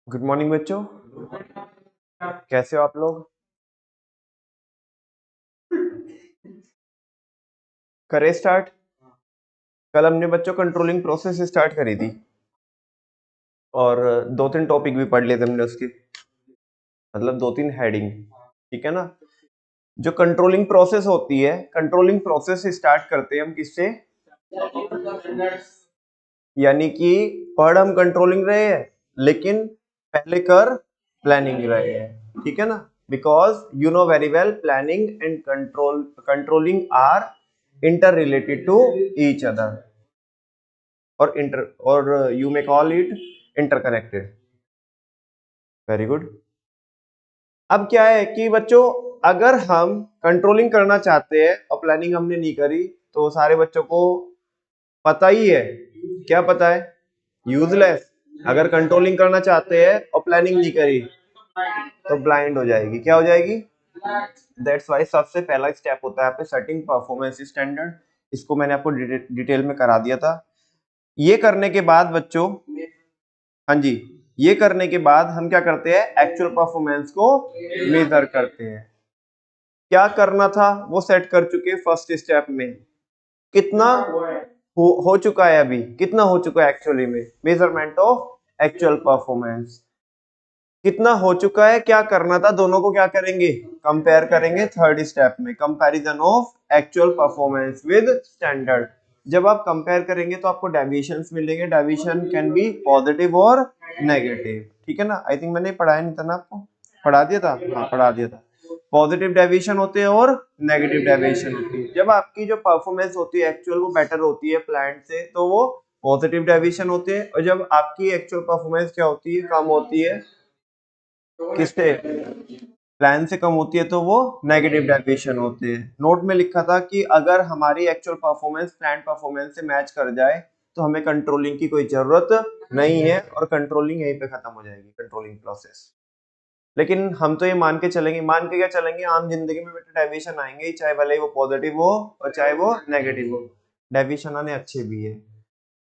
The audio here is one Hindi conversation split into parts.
गुड मॉर्निंग बच्चों, कैसे हो आप लोग? करें स्टार्ट। कल हमने बच्चों कंट्रोलिंग प्रोसेस स्टार्ट करी थी और दो तीन टॉपिक भी पढ़ लिए थे हमने उसके, मतलब दो तीन हेडिंग। ठीक है ना? जो कंट्रोलिंग प्रोसेस होती है, कंट्रोलिंग प्रोसेस स्टार्ट करते हैं हम किससे? यानी कि पढ़ हम कंट्रोलिंग रहे हैं लेकिन पहले कर प्लानिंग रहे हैं। ठीक है ना? Because you know very well planning and controlling are interrelated to each other और you may call it interconnected. Very good. अब क्या है कि बच्चों, अगर हम कंट्रोलिंग करना चाहते हैं और प्लानिंग हमने नहीं करी तो सारे बच्चों को पता ही है। क्या पता है? यूजलेस। अगर कंट्रोलिंग करना चाहते हैं और प्लानिंग नहीं करी तो ब्लाइंड हो जाएगी। क्या हो जाएगी? दैट्स वाई सबसे पहला स्टेप होता है आपके सेटिंग परफॉर्मेंस स्टैंडर्ड। इसको मैंने आपको डिटेल में करा दिया था। ये करने के बाद बच्चों, हाँ जी, ये करने के बाद हम क्या करते हैं? एक्चुअल परफॉर्मेंस को मेजर करते हैं। क्या करना था वो सेट कर चुके फर्स्ट स्टेप में। कितना हो चुका है? अभी कितना हो चुका है एक्चुअली में? मेजरमेंट ऑफ एक्चुअल परफॉर्मेंस कितना हो चुका है, क्या करना था, दोनों को क्या करेंगे? कंपेयर करेंगे थर्ड स्टेप में, comparison of actual performance with standard. जब आप कंपेयर करेंगे तो आपको डेविएशंस मिलेंगे। डेविएशन कैन बी पॉजिटिव और नेगेटिव। ठीक है ना? आई थिंक मैंने पढ़ाया नहीं था ना आपको? पढ़ा दिया था? हाँ, पढ़ा दिया था। पॉजिटिव डेविएशन होते हैं और नेगेटिव डेविएशन होती है। जब आपकी जो परफॉर्मेंस होती है एक्चुअल वो बेटर होती है प्लान से तो वो पॉजिटिव डेविएशन होते हैं, और जब आपकी एक्चुअल परफॉर्मेंस क्या होती है? कम होती है। किससे? प्लान से कम होती है तो वो नेगेटिव डेविएशन होती है। नोट में लिखा था कि अगर हमारी एक्चुअल परफॉर्मेंस प्लान परफॉर्मेंस से मैच कर जाए तो हमें कंट्रोलिंग की कोई जरूरत नहीं है और कंट्रोलिंग यहीं पे खत्म हो जाएगी, कंट्रोलिंग प्रोसेस। लेकिन हम तो ये मान के चलेंगे, मान के क्या चलेंगे, आम जिंदगी में बेटा डेविएशन आएंगे ही, चाहे भले ही वो पॉजिटिव हो और चाहे वो नेगेटिव हो। डेविएशन आने अच्छे भी है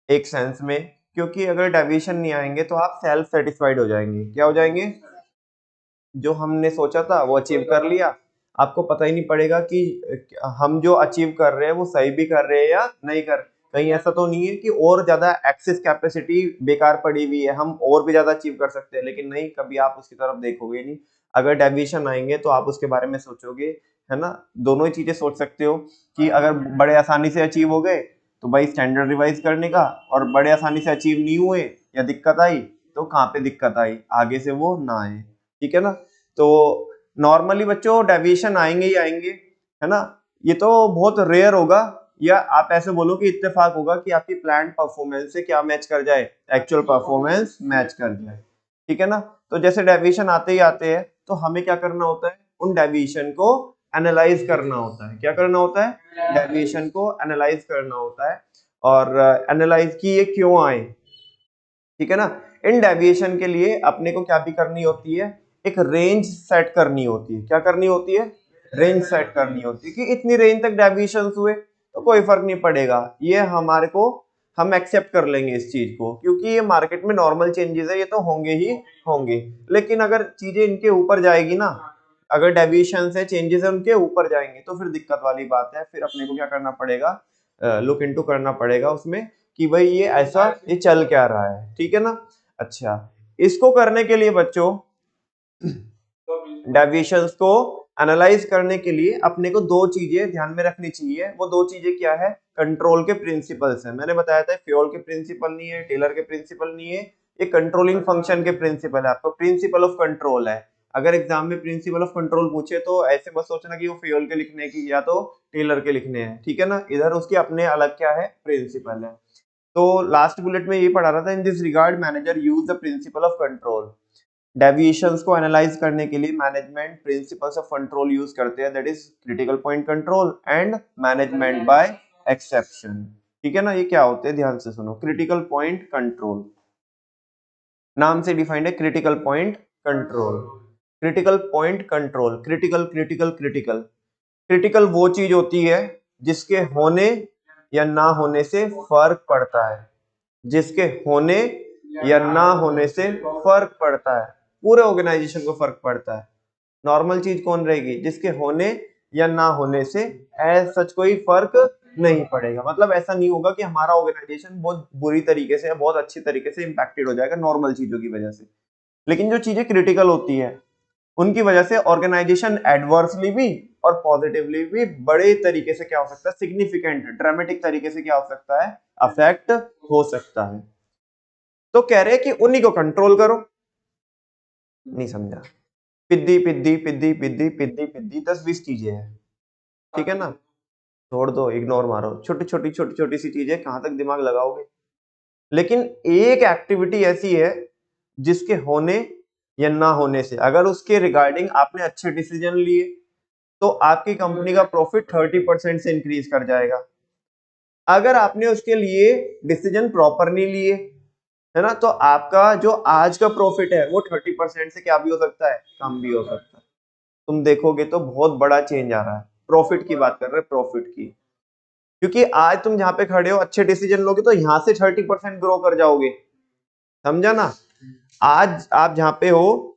एक सेंस में, क्योंकि अगर डेविएशन नहीं आएंगे तो आप सेल्फ सेटिस्फाइड हो जाएंगे। क्या हो जाएंगे? जो हमने सोचा था वो अचीव कर लिया। आपको पता ही नहीं पड़ेगा कि हम जो अचीव कर रहे हैं वो सही भी कर रहे हैं या नहीं कर। कहीं ऐसा तो नहीं है कि और ज्यादा एक्सेस कैपेसिटी बेकार पड़ी हुई है, हम और भी ज्यादा अचीव कर सकते हैं, लेकिन नहीं, कभी आप उसकी तरफ देखोगे नहीं। अगर डेविएशन आएंगे तो आप उसके बारे में सोचोगे, है ना? दोनों ही चीजें सोच सकते हो कि अगर बड़े आसानी से अचीव हो गए तो भाई स्टैंडर्ड रिवाइज करने का, और बड़े आसानी से अचीव नहीं हुए या दिक्कत आई तो कहाँ पे दिक्कत आई, आगे से वो ना आए। ठीक है ना? तो नॉर्मली बच्चों डेविएशन आएंगे ही आएंगे, है ना? ये तो बहुत रेयर होगा, या आप ऐसे बोलो कि इत्तेफाक होगा कि आपकी प्लान परफॉर्मेंस से क्या मैच कर जाए? एक्चुअल परफॉर्मेंस मैच कर जाए। ठीक है ना? तो जैसे डेविएशन आते ही आते हैं तो हमें क्या करना होता है? उन डेविएशन को एनालाइज करना होता है। क्या करना होता है? डेविएशन को एनालाइज करना होता है। और एनालाइज की ये क्यों आए? ठीक है ना? इन डेविएशन के लिए अपने को क्या भी करनी होती है? एक रेंज सेट करनी होती है। क्या करनी होती है? रेंज सेट करनी होती है कि इतनी रेंज तक डेविएशन हुए तो कोई फर्क नहीं पड़ेगा, ये हमारे को, हम एक्सेप्ट कर लेंगे इस चीज को, क्योंकि ये मार्केट में नॉर्मल चेंजेस है, ये तो होंगे ही होंगे। लेकिन अगर चीजें इनके ऊपर जाएगी ना, अगर डेविएशन है, चेंजेस है, उनके ऊपर जाएंगे तो फिर दिक्कत वाली बात है। फिर अपने को क्या करना पड़ेगा? लुक इनटू करना पड़ेगा उसमें कि भाई ये ऐसा, ये चल क्या रहा है। ठीक है ना? अच्छा, इसको करने के लिए बच्चों, डेविएशंस को एनालाइज करने के लिए अपने को दो चीजें ध्यान में रखनी चाहिए। वो दो चीजें क्या है? कंट्रोल के प्रिंसिपल्स है। मैंने बताया था फ्योल के प्रिंसिपल नहीं है, टेलर के प्रिंसिपल नहीं है, ये कंट्रोलिंग फंक्शन के प्रिंसिपल है। आपका प्रिंसिपल ऑफ कंट्रोल है। अगर एग्जाम में प्रिंसिपल ऑफ कंट्रोल पूछे तो ऐसे मत सोचना कि वो फ्योल के लिखने की या तो टेलर के लिखने हैं। ठीक है ना? इधर उसके अपने अलग क्या है? प्रिंसिपल है। तो लास्ट बुलेट में ये पढ़ा रहा था, in this regard manager use the principle of control. Deviations को एनालाइज करने के लिए management principles of control use करते हैं, that is critical point control and management by exception. ठीक है ना? ये क्या होते हैं? ध्यान से सुनो। क्रिटिकल पॉइंट कंट्रोल नाम से डिफाइंड है, critical point control. Critical point control, critical critical critical. Critical वो चीज होती है जिसके होने या ना होने से फर्क पड़ता है, जिसके होने या ना होने से फर्क पड़ता है, पूरे ऑर्गेनाइजेशन को फर्क पड़ता है। नॉर्मल चीज कौन रहेगी? जिसके होने या ना होने से एज सच कोई फर्क नहीं पड़ेगा। मतलब ऐसा नहीं होगा कि हमारा ऑर्गेनाइजेशन बहुत बुरी तरीके से या बहुत अच्छी तरीके से इंपैक्टेड हो जाएगा नॉर्मल चीजों की वजह से। लेकिन जो चीजें क्रिटिकल होती है उनकी वजह से ऑर्गेनाइजेशन एडवर्सली भी और पॉजिटिवली भी बड़े तरीके से क्या हो सकता है, सिग्निफिकेंट ड्रामेटिक तरीके से क्या हो सकता है, अफेक्ट हो सकता है। तो कह रहे हैं कि उन्हीं को कंट्रोल करो। नहीं समझा? पिद्दी पिद्दी पिद्दी पिद्दी पिद्दी पिद्दी 10-20 चीजें हैं, ठीक है ना? छोड़ दो, इग्नोर मारो, छोटी छोटी सी चीजें कहां तक दिमाग लगाओगे। लेकिन एक एक्टिविटी ऐसी है जिसके होने या ना होने से अगर उसके रिगार्डिंग आपने अच्छे डिसीजन लिए तो आपकी कंपनी का प्रॉफिट 30% से इंक्रीज कर जाएगा। अगर आपने उसके लिए डिसीजन प्रॉपर नहीं लिए, है ना, तो आपका जो आज का प्रॉफिट है वो 30% से क्या भी हो सकता है, कम भी हो सकता है। तुम देखोगे तो बहुत बड़ा चेंज आ रहा है। प्रॉफिट की बात कर रहे हैं, प्रॉफिट की। क्योंकि आज तुम जहां पे खड़े हो अच्छे डिसीजन लोगे तो यहां से 30% ग्रो कर जाओगे, समझा ना? आज आप जहां पे हो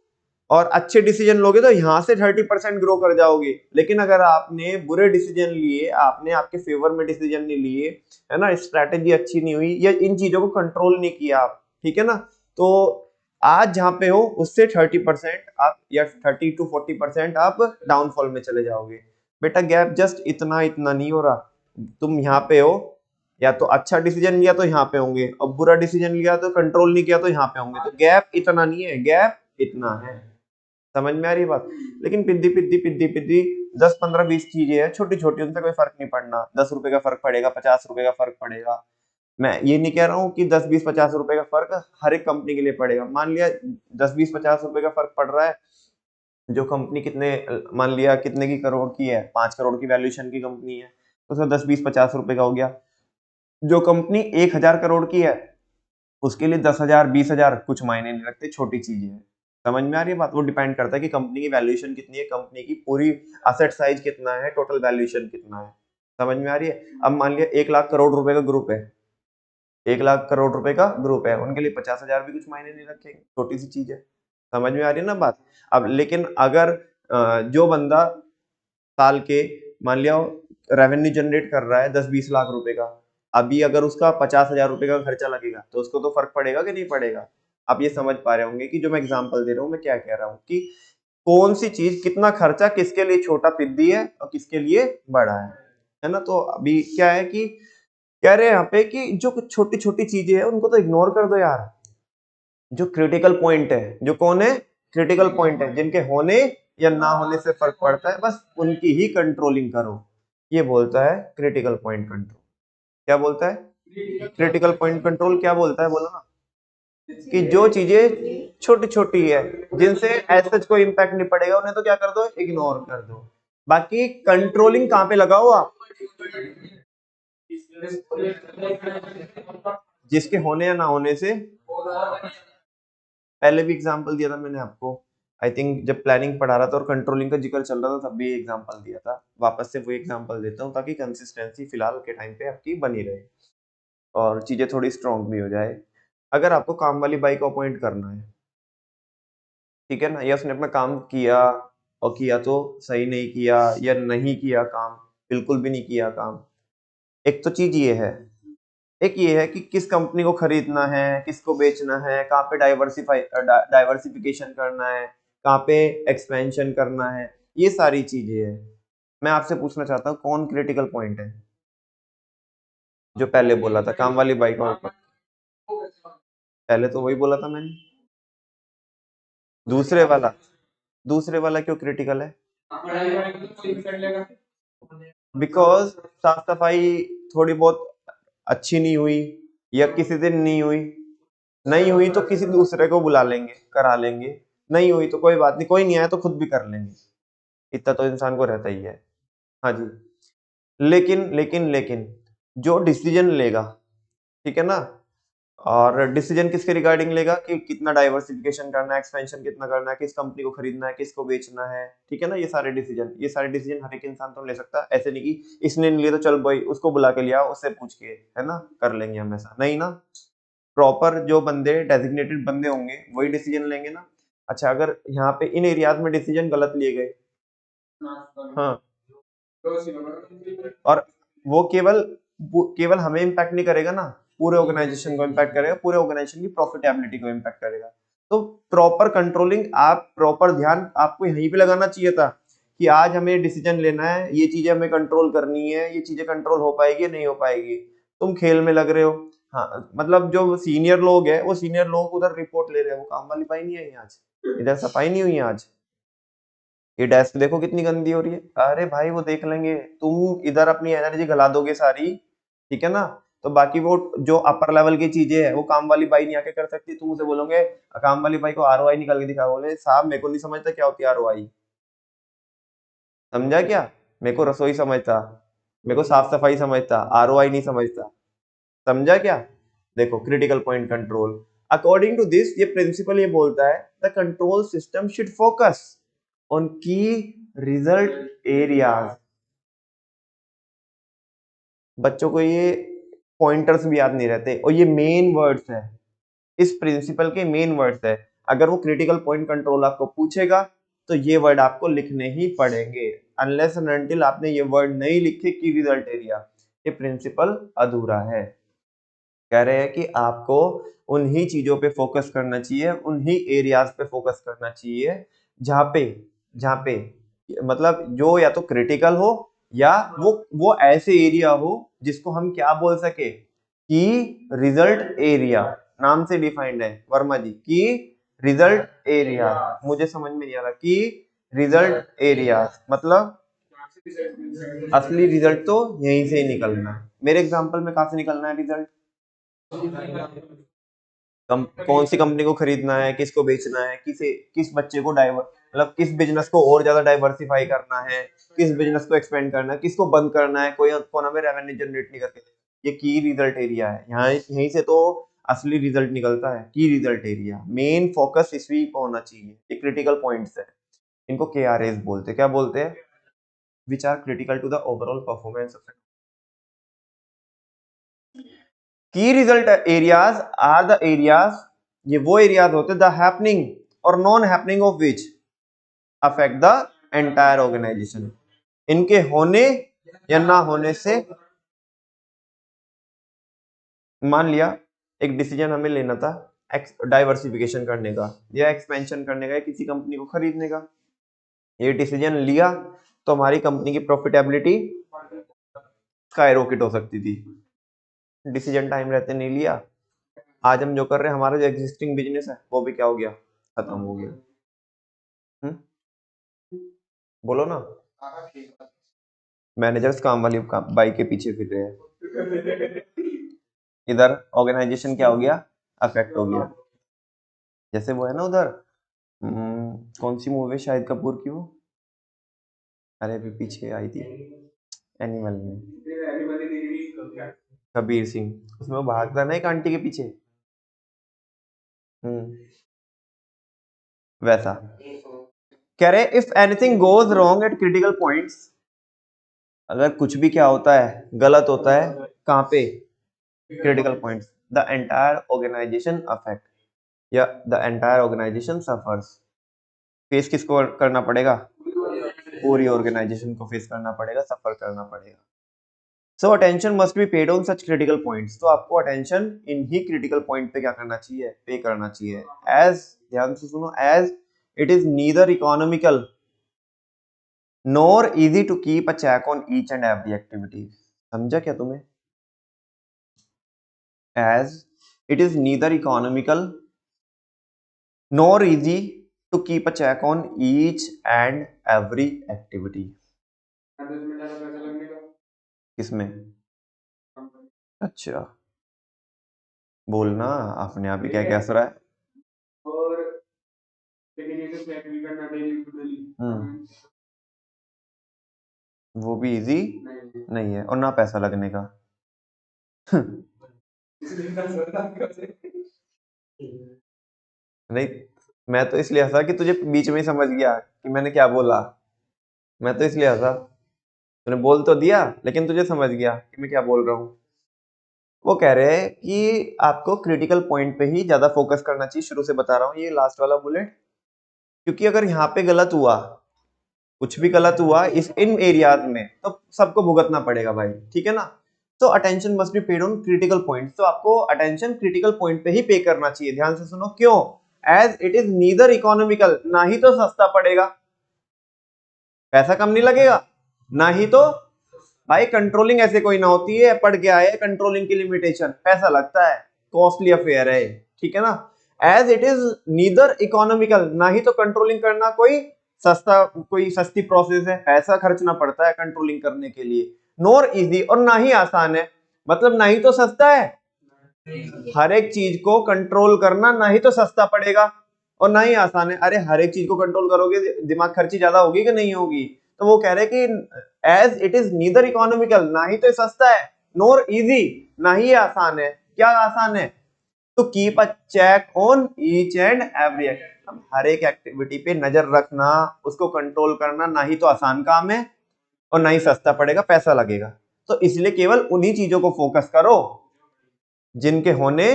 और अच्छे डिसीजन लोगे तो यहां से 30% ग्रो कर जाओगे। लेकिन अगर आपने बुरे डिसीजन लिए, आपने आपके फेवर में डिसीजन नहीं लिए, है ना, स्ट्रैटेजी अच्छी नहीं हुई या इन चीजों को कंट्रोल नहीं किया आप, ठीक है ना, तो आज जहां पे हो उससे 30% आप या 30 to 40% आप डाउनफॉल में चले जाओगे। बेटा गैप जस्ट इतना इतना नहीं हो रहा। तुम यहाँ पे हो, या तो अच्छा डिसीजन लिया तो यहाँ पे होंगे, और बुरा डिसीजन लिया तो कंट्रोल नहीं किया तो यहाँ पे होंगे। तो गैप इतना नहीं है, गैप इतना है। समझ में आ रही है बात? लेकिन पिद्दी पिद्दी पिद्दी पिद्दी 10-15-20 चीजें हैं छोटी छोटी, उनसे कोई फर्क नहीं पड़ना। 10 रुपए का फर्क पड़ेगा, 50 रुपए का फर्क पड़ेगा। मैं ये नहीं कह रहा हूँ कि 10-20-50 रुपए का फर्क हर एक कंपनी के लिए पड़ेगा। मान लिया 10-20-50 रुपए का फर्क पड़ रहा है, जो कंपनी कितने, मान लिया कितने की करोड़ की है, 5 करोड़ की वैल्यूएशन की कंपनी है, तो उसका 10-20-50 रुपए का हो गया। जो कंपनी 1000 करोड़ की है उसके लिए 10,000 20,000 कुछ मायने नहीं रखते, छोटी चीजें हैं। समझ में आ रही है बात? वो डिपेंड करता है कि कंपनी की वैल्यूएशन कितनी है, कंपनी की पूरी असेट साइज कितना है, टोटल वैल्यूएशन कितना है। समझ में आ रही है? अब मान लिया 1 लाख करोड़ रुपए का ग्रुप है, 1 लाख करोड़ रुपए का ग्रुप है, उनके लिए 50,000 भी कुछ मायने नहीं रखेंगे, छोटी सी चीज है। समझ में आ रही है ना बात? अब लेकिन अगर जो बंदा साल के मान लिया रेवेन्यू जनरेट कर रहा है 10-20 लाख रुपए का, अभी अगर उसका 50,000 रुपए का खर्चा लगेगा तो उसको तो फर्क पड़ेगा कि नहीं पड़ेगा? आप ये समझ पा रहे होंगे कि जो मैं एग्जांपल दे रहा हूँ मैं क्या कह रहा हूँ, कि कौन सी चीज कितना खर्चा किसके लिए छोटा पिद्दी है और किसके लिए बड़ा है ना? तो अभी क्या है कि कह रहे हैं यहाँ पे कि जो कुछ छोटी छोटी चीजें हैं उनको तो इग्नोर कर दो यार। जो क्रिटिकल पॉइंट है, जो कौन है, क्रिटिकल पॉइंट है, जिनके होने या ना होने से फर्क पड़ता है, बस उनकी ही कंट्रोलिंग करो। ये बोलता है क्रिटिकल पॉइंट कंट्रोल। क्या बोलता है क्रिटिकल पॉइंट कंट्रोल? क्या बोलता है, बोलो ना? कि जो चीजें छोटी छोटी है जिनसे एज सच कोई इंपैक्ट नहीं पड़ेगा उन्हें तो क्या कर दो, इग्नोर कर दो। बाकी कंट्रोलिंग कहाँ पे लगाओ आप? जिसके होने या ना होने से। पहले भी एग्जांपल दिया था मैंने आपको, आई थिंक जब प्लानिंग पढ़ा रहा था और कंट्रोलिंग का जिक्र चल रहा था तब भी एग्जांपल दिया था। वापस से वो एग्जांपल देता हूँ ताकि कंसिस्टेंसी फिलहाल के टाइम पे आपकी बनी रहे और चीजें थोड़ी स्ट्रॉन्ग भी हो जाए। अगर आपको काम वाली बाई को अपॉइंट करना है, ठीक है ना, या उसने अपना काम किया और किया तो सही नहीं किया या नहीं किया काम, बिल्कुल भी नहीं किया काम, एक तो चीज ये है। एक ये है कि किस कंपनी को खरीदना है, किसको बेचना है, कहाँ पे डाइवर्सिफिकेशन करना है, कहाँ पे एक्सपेंशन करना है, ये सारी चीजें हैं। मैं आपसे पूछना चाहता हूँ कौन क्रिटिकल पॉइंट है? जो पहले बोला था काम वाली बाइक और ऊपर। पहले तो वही बोला था मैंने। दूसरे वाला, दूसरे वाला क्यों क्रिटिकल है? बिकॉज साफ सफाई थोड़ी बहुत अच्छी नहीं हुई या किसी दिन नहीं हुई, नहीं हुई तो किसी दूसरे को बुला लेंगे, करा लेंगे। नहीं हुई तो कोई बात नहीं, कोई नहीं आया तो खुद भी कर लेंगे, इतना तो इंसान को रहता ही है। हाँ जी। लेकिन जो डिसीजन लेगा, ठीक है ना, और डिसीजन किसके रिगार्डिंग लेगा कि कितना डाइवर्सिफिकेशन करना है, एक्सपेंशन कितना करना है, किस कंपनी को खरीदना है, किसको बेचना है, ठीक है ना, ये सारे डिसीजन हर एक इंसान तो ले सकता है। ऐसे नहीं कि इसने नहीं लिया तो चल भाई उसको बुला के लिया, उससे पूछ के, है ना, कर लेंगे हम, ऐसा नहीं ना। प्रॉपर जो बंदे डेजिग्नेटेड बंदे होंगे वही डिसीजन लेंगे ना। अच्छा, अगर यहाँ पे इन एरियाज में डिसीजन गलत लिए गए, हाँ, और वो केवल हमें इम्पैक्ट नहीं करेगा ना, पूरे ऑर्गेनाइजेशन को इम्पैक्ट करेगा, पूरे ऑर्गेनाइजेशन की प्रॉफिटेबिलिटी को इम्पैक्ट करेगा। तो प्रॉपर कंट्रोलिंग, आप प्रॉपर ध्यान आपको यहीं पे लगाना चाहिए था कि आज हमें डिसीजन लेना है, ये चीजें हमें कंट्रोल करनी है, ये चीजें कंट्रोल हो पाएगी या नहीं हो पाएगी। तुम खेल में लग रहे हो। हाँ, मतलब जो सीनियर लोग है वो सीनियर लोग उधर रिपोर्ट ले रहे हैं, वो काम वाली पाई नहीं आई आज, इधर सफाई नहीं हुई आज, ये डेस्क देखो कितनी गंदी हो रही है। अरे भाई वो देख लेंगे, तुम इधर अपनी एनर्जी गला दोगे सारी, ठीक है ना। तो बाकी वो जो अपर लेवल की चीजें है वो काम वाली बाई नहीं आके कर सकती, तुम उसे बोलोगे काम वाली बाई को आरओआई निकाल के दिखा, बोले साहब मेरे को नहीं समझता क्या होती है आरओआई, समझा क्या, मेरे को रसोई समझता, मेरे को साफ सफाई समझता, आरओआई नहीं समझता, समझा क्या। देखो critical point control, according to this ये प्रिंसिपल ये बोलता है the control system should focus on key result areas. बच्चों को ये पॉइंटर्स भी याद नहीं रहते, और ये मेन वर्ड्स है, इस प्रिंसिपल के मेन वर्ड्स है। अगर वो क्रिटिकल पॉइंट कंट्रोल आपको पूछेगा तो ये वर्ड आपको लिखने ही पड़ेंगे, अनलेस एंड अनटिल आपने ये वर्ड नहीं लिखे की रिजल्ट एरिया, ये प्रिंसिपल अधूरा है। कह रहे हैं कि आपको उन्हीं चीजों पे फोकस करना चाहिए, उन्हीं एरियाज पे फोकस करना चाहिए जहाँ पे मतलब जो या तो क्रिटिकल हो या वो ऐसे एरिया हो जिसको हम क्या बोल सके कि रिजल्ट एरिया, नाम से डिफाइंड है वर्मा जी की रिजल्ट एरिया। मुझे समझ में नहीं आ रहा कि रिजल्ट एरिया मतलब असली रिजल्ट तो यहीं से ही निकलना है। मेरे एग्जांपल में कहाँ से निकलना है रिजल्ट, कौन सी कंपनी को खरीदना है, किसको बेचना है, किस बच्चे को मतलब किस बिजनेस को और ज्यादा डाइवर्सिफाई करना है, किस बिजनेस को एक्सपेंड करना है, किसको बंद करना है, कोई हमें रेवेन्यू जनरेट नहीं करके, ये की रिजल्ट एरिया है। यहाँ यहीं से तो असली रिजल्ट निकलता है, की रिजल्ट एरिया। मेन फोकस इसी को होना चाहिए, ये क्रिटिकल पॉइंट्स है, इनको KRAs बोलते हैं। क्या बोलते हैं, which are critical to the overall performance of key result areas are the areas, ये वो एरियाज होते हैं द हैपनिंग और non happening of which affect the entire organization, इनके होने या ना होने से। मान लिया एक डिसीजन हमें लेना था डाइवर्सिफिकेशन करने का या एक्सपेंशन करने का या किसी कंपनी को खरीदने का, ये डिसीजन लिया तो हमारी कंपनी की प्रॉफिटेबिलिटी स्काईरॉकेट हो सकती थी, डिसीजन टाइम रहते नहीं लिया। आज हम जो कर रहे हैं, हमारा जो एग्जिस्टिंग बिजनेस है वो भी क्या हो गया, खत्म हो गया। बोलो ना, मैनेजर्स काम वाली बाइक के पीछे फिर रहे हैं, इधर ऑर्गेनाइजेशन क्या हो गया, अफेक्ट हो गया। जैसे वो है ना उधर, कौन सी मूवी शाहिद कपूर की वो, अरे अभी पीछे आई थी एनिमल में, कबीर सिंह, उसमें वो भागता ना एक आंटी के पीछे, वैसा कह रहे if anything goes wrong at critical points, अगर कुछ भी क्या होता है गलत होता है कहाँ पे, critical points, the entire organization affect या the entire organization suffers. Face किसको करना पड़ेगा, पूरी ऑर्गेनाइजेशन को फेस करना पड़ेगा, सफर करना पड़ेगा। सो attention must be paid on such critical points, तो आपको attention in he critical point पे क्या करना चाहिए, पे करना चाहिए। एज, ध्यान से सुनो, as it is neither economical nor easy to keep a check on each and every activity. समझा क्या तुम्हें, as it is neither economical nor easy to keep a check on each and every activity। किसमें, अच्छा बोलना अपने आप ही क्या क्या रहा है, वो भी इजी नहीं है और ना पैसा लगने का। नहीं, मैं तो इसलिए हंसा कि तुझे बीच में ही समझ गया कि मैंने क्या बोला, मैं तो इसलिए हंसा, तूने बोल तो दिया लेकिन तुझे समझ गया कि मैं क्या बोल रहा हूँ। वो कह रहे हैं कि आपको क्रिटिकल पॉइंट पे ही ज्यादा फोकस करना चाहिए। शुरू से बता रहा हूँ ये लास्ट वाला बुलेट, क्योंकि अगर यहाँ पे गलत हुआ, कुछ भी गलत हुआ इन एरियाज में, तो सबको भुगतना पड़ेगा भाई, ठीक है ना। तो attention must be paid on critical point, तो आपको अटेंशन क्रिटिकल पॉइंट पे ही पे करना चाहिए। ध्यान से सुनो, क्यों? As it is neither economical, ना ही तो सस्ता पड़ेगा, पैसा कम नहीं लगेगा, ना ही तो भाई कंट्रोलिंग ऐसे कोई ना होती है, पढ़ के आए कंट्रोलिंग की लिमिटेशन, पैसा लगता है, कॉस्टली अफेयर है, ठीक है ना। As it is neither economical, ना ही तो कंट्रोलिंग करना कोई सस्ती प्रोसेस है, पैसा खर्चना पड़ता है कंट्रोलिंग करने के लिए। नोर इजी, और ना ही आसान है, मतलब ना ही तो सस्ता है, हर एक चीज को कंट्रोल करना ना ही तो सस्ता पड़ेगा और ना ही आसान है। अरे हर एक चीज को कंट्रोल करोगे, दिमाग खर्ची ज्यादा होगी कि नहीं होगी। तो वो कह रहे हैं कि as it is neither economical, ना ही तो सस्ता है, नोर इजी, ना ही आसान है। क्या आसान है? तो keep a check on each and every act, हर एक एक्टिविटी पे नजर रखना, उसको कंट्रोल करना ना ही तो आसान काम है और ना ही सस्ता पड़ेगा, पैसा लगेगा। तो इसलिए केवल उन्हीं चीजों को फोकस करो जिनके होने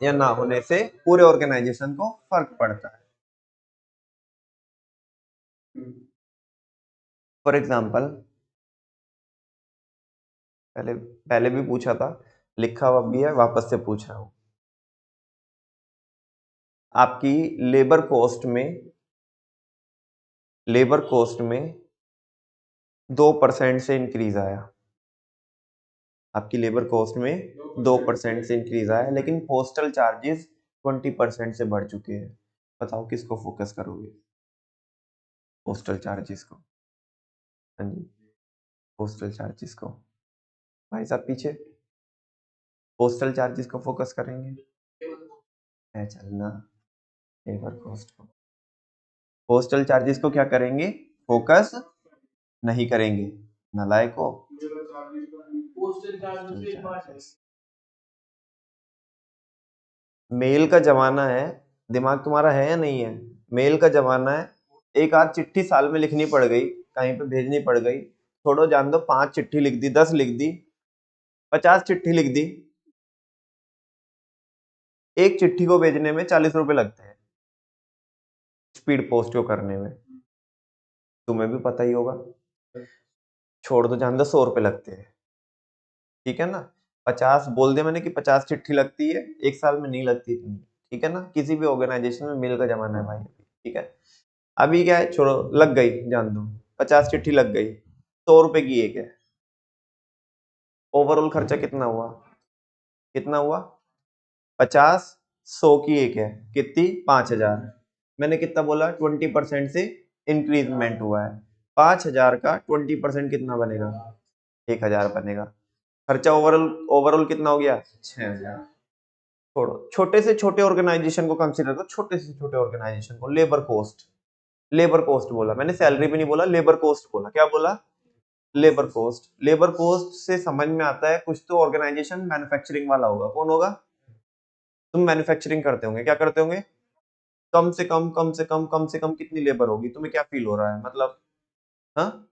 या ना होने से पूरे ऑर्गेनाइजेशन को फर्क पड़ता है। फॉर एग्जाम्पल, पहले पहले भी पूछा था, लिखा हुआ भी है, वापस से पूछ रहा हूं। आपकी लेबर कॉस्ट में 2% से इंक्रीज आया, आपकी लेबर कॉस्ट में 2% से इंक्रीज आया, लेकिन पोस्टल चार्जेस 20% से बढ़ चुके हैं। बताओ किसको फोकस करोगे? पोस्टल चार्जेस को। हाँ जी, पोस्टल चार्जेस को। भाई साहब पीछे, पोस्टल चार्जेस को फोकस करेंगे, है चलना, लेबर कॉस्ट को। पोस्टल चार्जेस को क्या करेंगे? फोकस नहीं करेंगे, नालायको। मेल का जमाना है, दिमाग तुम्हारा है या नहीं है? मेल का जमाना है, एक आध चिट्ठी साल में लिखनी पड़ गई, कहीं पे भेजनी पड़ गई, छोड़ो जान दो, 5 चिट्ठी लिख दी, 10 लिख दी, 50 चिट्ठी लिख दी, एक चिट्ठी को भेजने में 40 रुपए लगते हैं, स्पीड पोस्ट को करने में, तुम्हें भी पता ही होगा। छोड़ दो जान दो, 100 रुपए लगते हैं, ठीक है ना। 50 बोल दिया मैंने कि 50 चिट्ठी लगती है, एक साल में नहीं लगती इतनी, ठीक है ना। किसी भी ऑर्गेनाइजेशन में मेल का जमाना है भाई, ठीक है। अभी क्या है, छोड़ो, लग गई, जान दो 50 चिट्ठी लग गई, 100 रुपए की एक है। ओवरऑल खर्चा कितना हुआ? कितना हुआ? 50, 100 की एक है, कितनी? 5000। मैंने कितना बोला? 20% से इंक्रीजमेंट हुआ है, 5000 का 20% कितना बनेगा? 1000 बनेगा। खर्चा ओवरऑल ओवरऑल कितना हो गया? 6000। छोड़ो, छोटे से छोटे ऑर्गेनाइजेशन को कंसीडर करो, छोटे से छोटे ऑर्गेनाइजेशन को। लेबर कॉस्ट बोला मैंने, सैलरी भी नहीं बोला, लेबर कॉस्ट बोला। क्या बोला? Labour cost. लेबर कॉस्ट से समझ में आता है कुछ तो ऑर्गेनाइजेशन मैन्युफैक्चरिंग वाला होगा। कौन होगा? तुम मैन्युफैक्चरिंग करते होंगे, क्या करते होंगे? कम से कम कितनी लेबर होगी? तुम्हें क्या फील हो रहा है, मतलब? हाँ,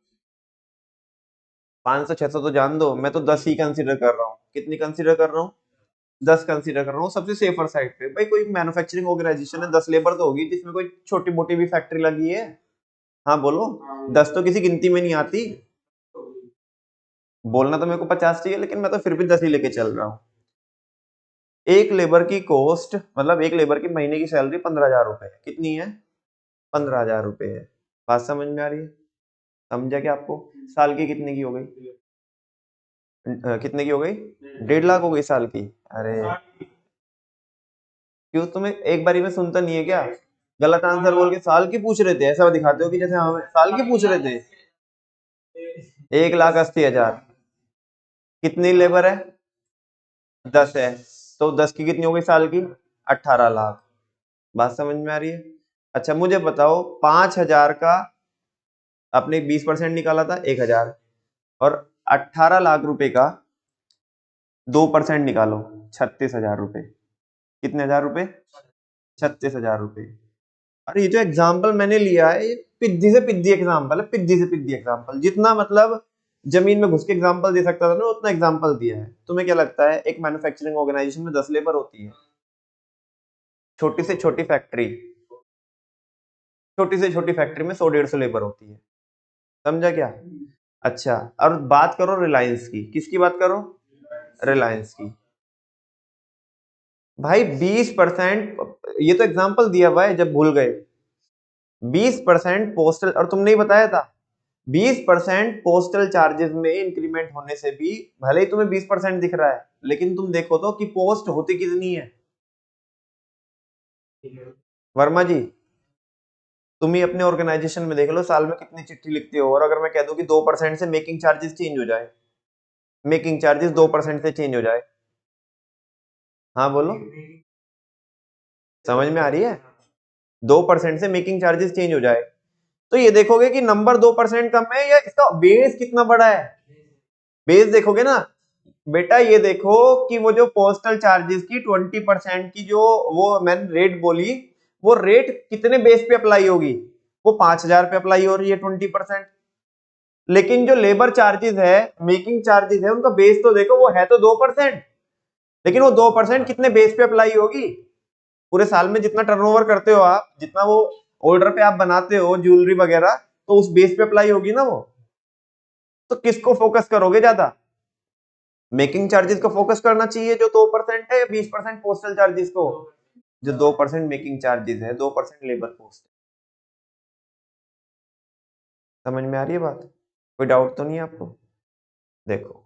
500 600 तो जान दो, मैं तो 10 ही कंसीडर कर रहा हूँ। कितनी कंसीडर कर रहा हूँ? 10 कंसीडर कर रहा हूँ, सबसे सेफर साइड पे। भाई कोई मैन्युफैक्चरिंग ऑर्गेनाइजेशन है, 10 लेबर तो होगी, जिसमें कोई छोटी मोटी भी फैक्ट्री लगी है। हाँ बोलो, 10 तो किसी गिनती में नहीं आती। बोलना तो मेरे को 50 चाहिए, लेकिन मैं तो फिर भी 10 ही लेके चल रहा हूँ। एक लेबर की कॉस्ट, मतलब एक लेबर की महीने की सैलरी 15,000 रुपए है। कितनी है? 15,000 रुपए है। बात समझ में आ रही है? समझा क्या आपको? साल की कितने की हो गई? कितने की हो गई? 1.5 लाख हो गई साल की। अरे क्यों, तुम्हें एक बारी में सुनता नहीं है क्या? गलत आंसर बोल के साल की पूछ रहे थे, ऐसा दिखाते हो कि जैसे हमें साल की पूछ रहे थे। 1,80,000। कितनी लेबर है? 10 है, तो 10 की कितनी हो गई साल की? 18 लाख। बात समझ में आ रही है? अच्छा मुझे बताओ, 5,000 का आपने 20% निकाला था, 1,000, और 18 लाख रुपए का 2% निकालो, 36,000 रुपए। कितने हजार रुपए? 36,000 रुपए। अरे ये जो एग्जाम्पल मैंने लिया है, ये पिद्दी से पिद्दी एग्जाम्पल है, पिद्दी से पिद्दी एग्जाम्पल, जितना मतलब जमीन में घुस के एग्जांपल दे सकता था ना, उतना एग्जांपल दिया है। तुम्हें क्या लगता है एक मैन्युफैक्चरिंग ऑर्गेनाइजेशन में 10 लेबर होती है? छोटी से छोटी फैक्ट्री, छोटी से छोटी फैक्ट्री में 100-150 लेबर होती है, समझा क्या? अच्छा, और बात करो रिलायंस की, किसकी बात करो? रिलायंस की। भाई 20%, ये तो एग्जांपल दिया हुआ है जब भूल गए, 20% पोस्टल, और तुमने ही बताया था 20% पोस्टल चार्जेस में इंक्रीमेंट होने से भी भले ही तुम्हें 20% दिख रहा है, लेकिन तुम देखो तो कि पोस्ट होती कितनी है। वर्मा जी, तुम ही अपने ऑर्गेनाइजेशन में देख लो साल में कितनी चिट्ठी लिखते हो, और अगर मैं कह दूं कि 2% से मेकिंग चार्जेस चेंज हो जाए, मेकिंग चार्जेस 2% से चेंज हो जाए, हाँ बोलो, समझ में आ रही है? 2% से मेकिंग चार्जेस चेंज हो जाए, तो ये देखोगे कि नंबर 2% कम है, या इसका बेस कितना बड़ा है? बेस देखोगे ना बेटा, ये देखो कि वो जो पोस्टल चार्जेस की 20% की जो वो मैंने रेट बोली, वो रेट कितने बेस पे अप्लाई होगी? वो 5,000 पे अप्लाई हो रही है 20%। लेकिन जो लेबर चार्जेस है, मेकिंग चार्जेस है, उनका बेस तो देखो, वो है तो 2%, लेकिन वो 2% कितने बेस पे अप्लाई होगी? पूरे साल में जितना टर्नओवर करते हो आप, जितना वो ऑर्डर पे आप बनाते हो ज्वेलरी वगैरह, तो उस बेस पे अप्लाई होगी ना वो। तो किसको फोकस करोगे ज्यादा? मेकिंग चार्जेस को फोकस करना चाहिए जो 2% है, या 20% पोस्टल चार्जेस को? जो 2% मेकिंग चार्जेस है, 2% लेबर कॉस्ट। समझ में आ रही है बात? कोई डाउट तो नहीं है आपको? देखो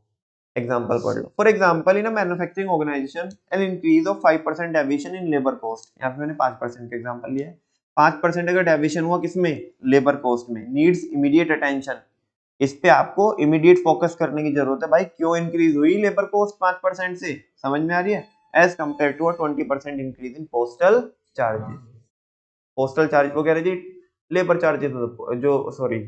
एग्जांपल पढ़ लो। For example in a manufacturing organization an increase of 5% deviation in labour cost, यहाँ पे मैंने 5% का एग्जांपल लिया है। 5% अगर डेविएशन हुआ किसमें? लेबर कॉस्ट में, नीड्स इमीडिएट अटेंशन, इस पे आपको इमीडिएट फोकस करने की जरूरत है भाई, क्यों इंक्रीज हुई लेबर कॉस्ट 5% से? समझ में आ रही है? As compare to 20% increase in postal charges. Postal charge वो कह रहे जी, लेबर चार्जेस जो सॉरी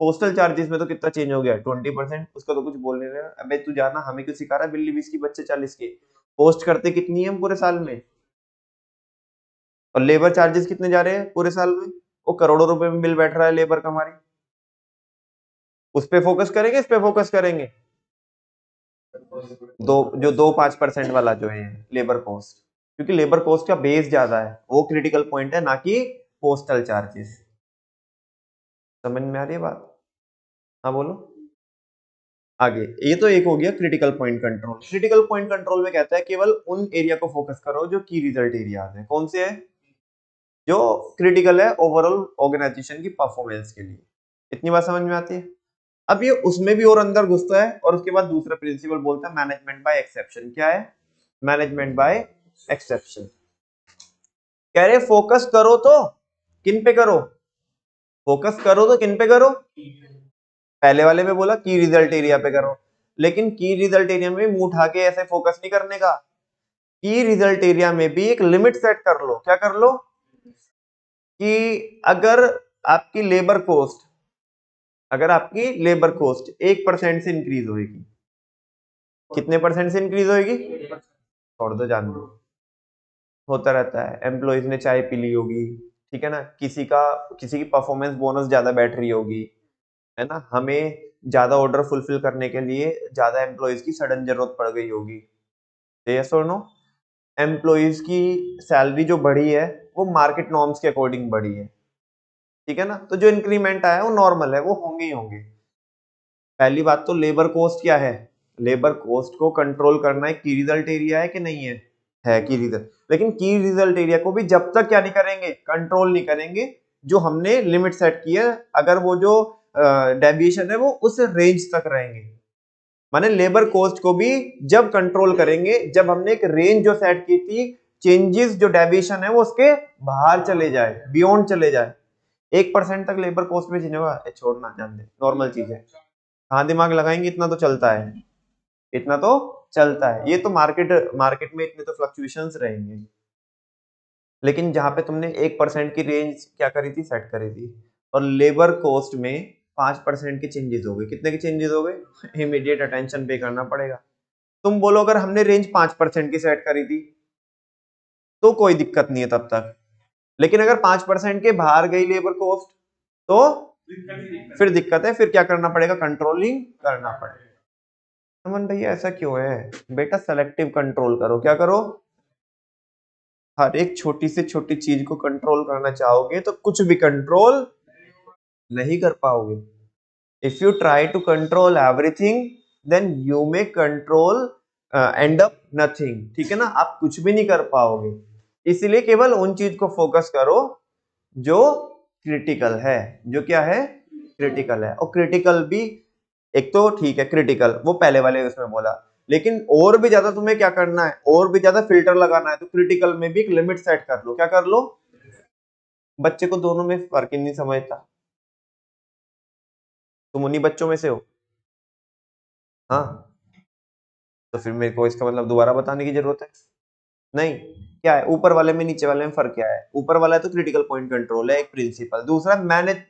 पोस्टल चार्जेस में तो कितना चेंज हो गया 20%, उसका तो कुछ बोल नहीं रहे। अबे तू जाना, हमें क्यों सिखा रहा है? बिल्ली 20 की बच्चे 40 के। पोस्ट करते कितनी है हम पूरे साल में, और लेबर चार्जेस कितने जा रहे हैं पूरे साल में? वो करोड़ों रुपए में बिल बैठ रहा है लेबर का हमारी। उस पे फोकस करेंगे, इस पे फोकस करेंगे? जो 2-5% वाला जो है लेबर कॉस्ट, क्योंकि लेबर कॉस्ट का बेस ज्यादा है, वो क्रिटिकल पॉइंट है, ना कि पोस्टल चार्जेस। समझ में आ रही है बात? हाँ बोलो आगे। ये तो एक हो गया critical point control. Critical point control में कहता है केवल उन एरिया को फोकस करो जो की रिजल्ट एरियाज है। कौन से है? जो क्रिटिकल है ओवरऑल ऑर्गेनाइजेशन की परफॉर्मेंस के लिए। इतनी बात समझ में आती है? अब ये उसमें भी और अंदर घुसता है, और उसके बाद दूसरा प्रिंसिपल बोलता है मैनेजमेंट बाय एक्सेप्शन। क्या है? Management by exception. कह रहे फोकस करो तो किन पे करो? फोकस करो तो किन पे करो? पहले वाले में बोला की रिजल्ट एरिया पे करो, लेकिन की रिजल्ट एरिया में मुंह उठा के ऐसे फोकस नहीं करने का। की रिजल्ट एरिया में भी एक लिमिट सेट कर लो। क्या कर लो? कि अगर आपकी लेबर कॉस्ट 1% से इंक्रीज होगी, कितने परसेंट से इंक्रीज होगी? छोड़ दो, जान दो, होता रहता है। एम्प्लॉयज ने चाय पी ली होगी, ठीक है ना, किसी की परफॉर्मेंस बोनस ज्यादा बैठ रही होगी, है ना, हमें ज्यादा ऑर्डर फुलफिल करने के लिए ज्यादा एम्प्लॉयज की सडन जरूरत पड़ गई होगी। यस और नो? एम्प्लॉयज की सैलरी जो बढ़ी है वो मार्केट नॉर्म्स के अकॉर्डिंग बढ़ी है, ठीक है ना, तो जो इंक्रीमेंट आया है वो नॉर्मल है, वो होंगे ही होंगे। पहली बात तो लेबर कॉस्ट क्या है? लेबर कॉस्ट को कंट्रोल करना एक की रिजल्ट एरिया है कि नहीं है? है की रिजल्ट। लेकिन की रिजल्ट एरिया को भी जब तक क्या नहीं करेंगे, कंट्रोल नहीं करेंगे, जो हमने लिमिट सेट की है, अगर वो जो डेविएशन है वो उस रेंज तक रहेंगे। माने लेबर कॉस्ट को भी जब कंट्रोल करेंगे जब हमने एक रेंज जो सेट की थी, चेंजेस जो डेविएशन है वो उसके बाहर चले जाए, बियॉन्ड चले जाए। 1% तक लेबर कॉस्ट में चेंज होगा, छोड़ना, जान दे, नॉर्मल चीज है। हाँ दिमाग लगाएंगे, इतना तो चलता है, इतना तो चलता है। ये तो मार्केट मार्केट में इतने तो फ्लक्चुएशंस रहेंगे। लेकिन जहां पे तुमने 1% की रेंज क्या करी थी, सेट करी थी, और लेबर कॉस्ट में 5% के चेंजेस हो गए, कितने के चेंजेस हो गए? इमीडिएट अटेंशन पे करना पड़ेगा। तुम बोलो अगर हमने रेंज 5% की सेट करी थी तो कोई दिक्कत नहीं है तब तक, लेकिन अगर 5% के बाहर गई लेबर कॉस्ट तो फिर दिक्कत है, फिर क्या करना पड़ेगा, कंट्रोलिंग करना पड़ेगा। अमन भैया ऐसा क्यों है बेटा, सेलेक्टिव कंट्रोल करो। क्या करो, हर एक छोटी से छोटी चीज को कंट्रोल करना चाहोगे तो कुछ भी कंट्रोल नहीं कर पाओगे। If you try to control everything then you may control end up nothing. ठीक है ना, आप कुछ भी नहीं कर पाओगे। इसीलिए केवल उन चीज को फोकस करो जो क्रिटिकल है। जो क्या है, क्रिटिकल है। और क्रिटिकल भी एक तो ठीक है, क्रिटिकल वो पहले वाले उसमें बोला, लेकिन और भी ज्यादा तुम्हें क्या करना है, और भी ज्यादा फिल्टर लगाना है, तो क्रिटिकल में भी एक लिमिट सेट कर लो। क्या कर लो, बच्चे को दोनों में फर्क ही नहीं समझता। तुम उन्हीं बच्चों में से हो। हाँ, तो फिर मेरे को इसका मतलब दोबारा बताने की जरूरत है नहीं। क्या है ऊपर वाले में नीचे वाले में फर्क क्या है, ऊपर वाला तो क्रिटिकल पॉइंट कंट्रोल है, एक प्रिंसिपल। दूसरा मैनेज,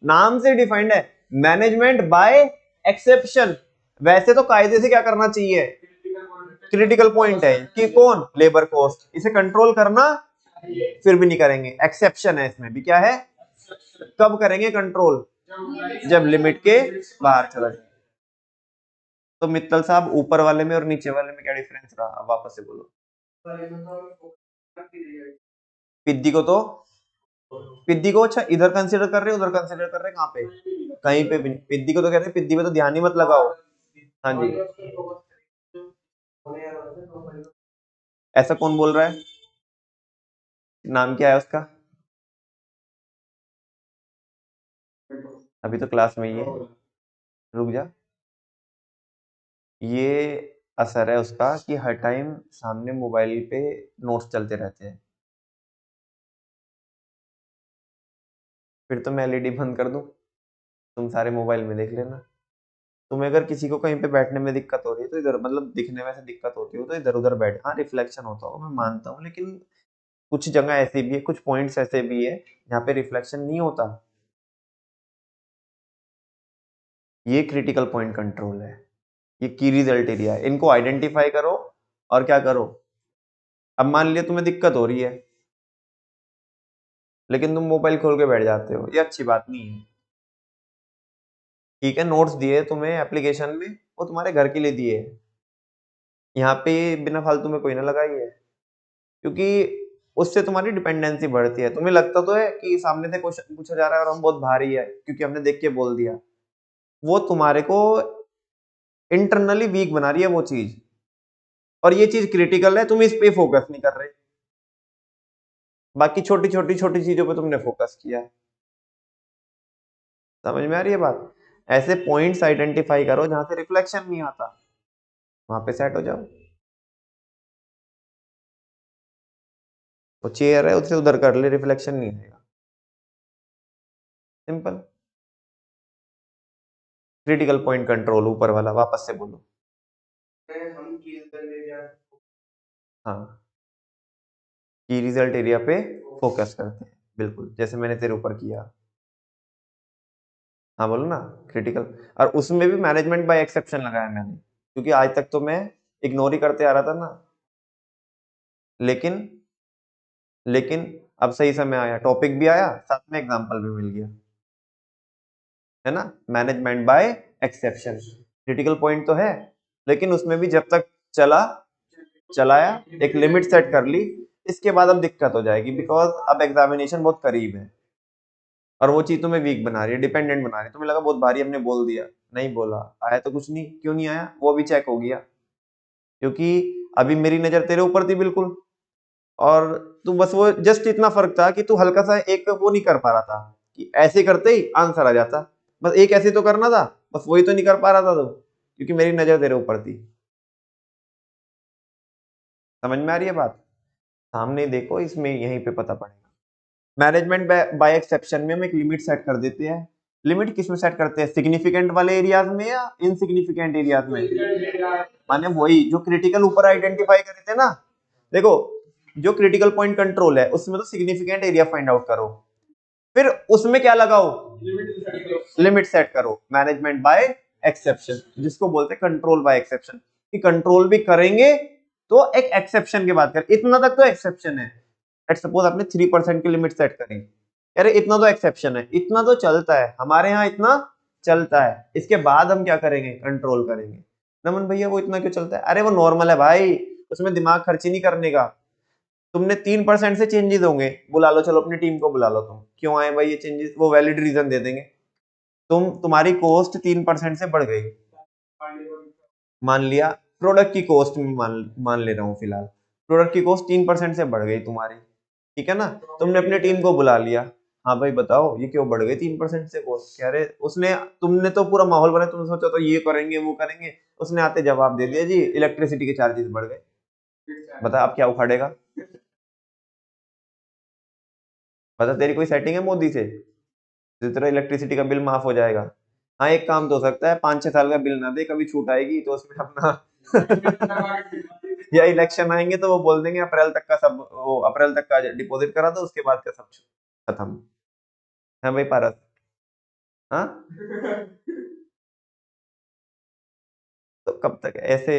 नाम से डिफाइंड है, मैनेजमेंट बाय एक्सेप्शन। वैसे तो कायदे से क्या करना चाहिए, क्रिटिकल पॉइंट है कि कौन, लेबर कॉस्ट, इसे कंट्रोल करना, फिर भी नहीं करेंगे। एक्सेप्शन है इसमें भी, क्या है, कब करेंगे कंट्रोल, जब लिमिट के बाहर चला जाए। तो मित्तल साहब ऊपर वाले में और नीचे वाले में क्या डिफरेंस रहा, अब वापस से बोलो। पिद्दी को तो, पिद्दी को अच्छा इधर कंसीडर कर रहे, उधर कंसीडर कर रहे, कहाँ पे, कहीं पे भी नहीं। पिद्दी को तो कहते हैं पिद्दी पे तो ध्यान ही मत लगाओ। हाँ जी, ऐसा कौन बोल रहा है, नाम क्या है उसका, अभी तो क्लास में ही है, रुक जा। ये असर है उसका कि हर टाइम सामने मोबाइल पे नोट्स चलते रहते हैं। फिर तो मैं एलईडी बंद कर दूं, तुम सारे मोबाइल में देख लेना। तुम्हें अगर किसी को कहीं पे बैठने में दिक्कत हो रही है तो इधर, मतलब दिखने में से दिक्कत होती हो तो इधर उधर बैठ, हाँ रिफ्लेक्शन होता हो मैं मानता हूँ, लेकिन कुछ जगह ऐसी भी है, कुछ पॉइंट्स ऐसे भी है जहाँ पे रिफ्लेक्शन नहीं होता। ये क्रिटिकल पॉइंट कंट्रोल है, ये की रिजल्ट एरिया है। इनको आइडेंटिफाई करो और क्या करो। अब मान लिया तुम्हें दिक्कत हो रही है, लेकिन तुम मोबाइल खोल के बैठ जाते हो, ये अच्छी बात नहीं है। ठीक है, नोट्स दिए तुम्हें एप्लीकेशन में, वो तुम्हारे घर के लिए दिए, यहाँ पे बिना फालतू में कोई ना लगाई है, क्योंकि उससे तुम्हारी डिपेंडेंसी बढ़ती है। तुम्हें लगता तो है कि सामने से क्वेश्चन पूछा जा रहा है और हम बहुत भारी है क्योंकि हमने देख के बोल दिया, वो तुम्हारे को इंटरनली वीक बना रही है वो चीज। और ये चीज क्रिटिकल है, तुम इस पे फोकस नहीं कर रहे, बाकी छोटी छोटी छोटी चीजों पे तुमने फोकस किया। समझ में आ रही है बात। ऐसे पॉइंट्स आइडेंटिफाई करो जहां से रिफ्लेक्शन नहीं आता, वहां पे सेट हो जाओ। वो चेयर है उससे उधर कर ले, रिफ्लेक्शन नहीं आएगा, सिंपल। क्रिटिकल पॉइंट कंट्रोल ऊपर वाला, वापस से बोलो। हाँ, की रिजल्ट एरिया पे फोकस करते हैं, बिल्कुल जैसे मैंने तेरे ऊपर किया। हाँ बोलो ना, क्रिटिकल। और उसमें भी मैनेजमेंट बाय एक्सेप्शन लगाया मैंने, क्योंकि आज तक तो मैं इग्नोर ही करते आ रहा था ना। लेकिन लेकिन अब सही समय आया, टॉपिक भी आया, साथ में एग्जांपल भी मिल गया, है ना। Management by exception critical point तो है, लेकिन उसमें भी जब तक चला चलाया, एक लिमिट सेट कर ली। इसके बाद अब दिक्कत हो जाएगी, बिकॉज अब एग्जामिनेशन बहुत करीब है और वो चीज तुम्हें वीक बना रही है, डिपेंडेंट बना रही है। तुम्हें लगा बहुत भारी हमने बोल दिया, नहीं बोला, आया तो कुछ नहीं, क्यों नहीं आया वो भी चेक हो गया, क्योंकि अभी मेरी नजर तेरे ऊपर थी बिल्कुल, और तू बस वो जस्ट इतना फर्क था कि तू हल्का सा एक वो नहीं कर पा रहा था, कि ऐसे करते ही आंसर आ जाता, बस एक ऐसे तो करना था, बस वही तो नहीं कर पा रहा था तो, क्योंकि मेरी नजर तेरे ऊपर थी। समझ में आ रही है बात, सामने देखो, इसमें यहीं पे पता पड़ेगा। मैनेजमेंट बाय एक्सेप्शन में हम एक लिमिट सेट कर देते हैं। लिमिट किस में सेट करते हैं, सिग्निफिकेंट वाले एरियाज में या इनसिग्निफिकेंट एरियाज में, माने वही जो क्रिटिकल ऊपर आइडेंटिफाई करे थे ना। देखो, जो क्रिटिकल पॉइंट कंट्रोल है उसमें तो सिग्निफिकेंट एरिया फाइंड आउट करो, फिर उसमें क्या लगाओ, लिमिट सेट करो। मैनेजमेंट बाय एक्सेप्शन, जिसको बोलते हैं कंट्रोल बाय एक्सेप्शन, कि कंट्रोल भी करेंगे तो एक एक्सेप्शन की बात करें, इतना तक तो एक्सेप्शन है। लेट्स सपोज आपने 3% की लिमिट सेट करी, अरे इतना तो एक्सेप्शन है, इतना तो चलता है हमारे यहाँ, इतना चलता है, इसके बाद हम क्या करेंगे, कंट्रोल करेंगे। नमन भैया वो इतना क्यों चलता है, अरे वो नॉर्मल है भाई, उसमें दिमाग खर्च ही नहीं करने का। तुमने 3% से चेंजेस होंगे, बुला लो, चलो अपनी टीम को बुला लो, तुम क्यों आए भाई ये चेंजेस, वो वैलिड रीजन दे देंगे। तुम्हारी कॉस्ट 3% से बढ़ गई, मान लिया, प्रोडक्ट की कॉस्ट में मान ले रहा हूँ फिलहाल, प्रोडक्ट की कॉस्ट 3% से बढ़ गई तुम्हारी, ठीक है ना। तुमने अपनी टीम को बुला लिया, हाँ भाई बताओ ये क्यों बढ़ गई 3% से कॉस्ट, कह रहे उसने, तुमने तो पूरा माहौल बना, तुमने सोचा तो ये करेंगे वो करेंगे, उसने आते जवाब दे दिया जी इलेक्ट्रिसिटी के चार्जेस बढ़ गए। बता अब क्या उखाड़ेगा, बता तेरी कोई सेटिंग है मोदी से जिस तरह इलेक्ट्रिसिटी का बिल माफ हो जाएगा। हाँ एक काम तो हो सकता है, 5-6 साल का बिल ना दे, कभी छूट आएगी तो उसमें अपना या इलेक्शन आएंगे तो वो बोल देंगे अप्रैल तक का सब, वो अप्रैल तक का डिपॉजिट करा दो, उसके बाद का सब खत्म। है भाई पारस, हाँ तो कब तक ऐसे,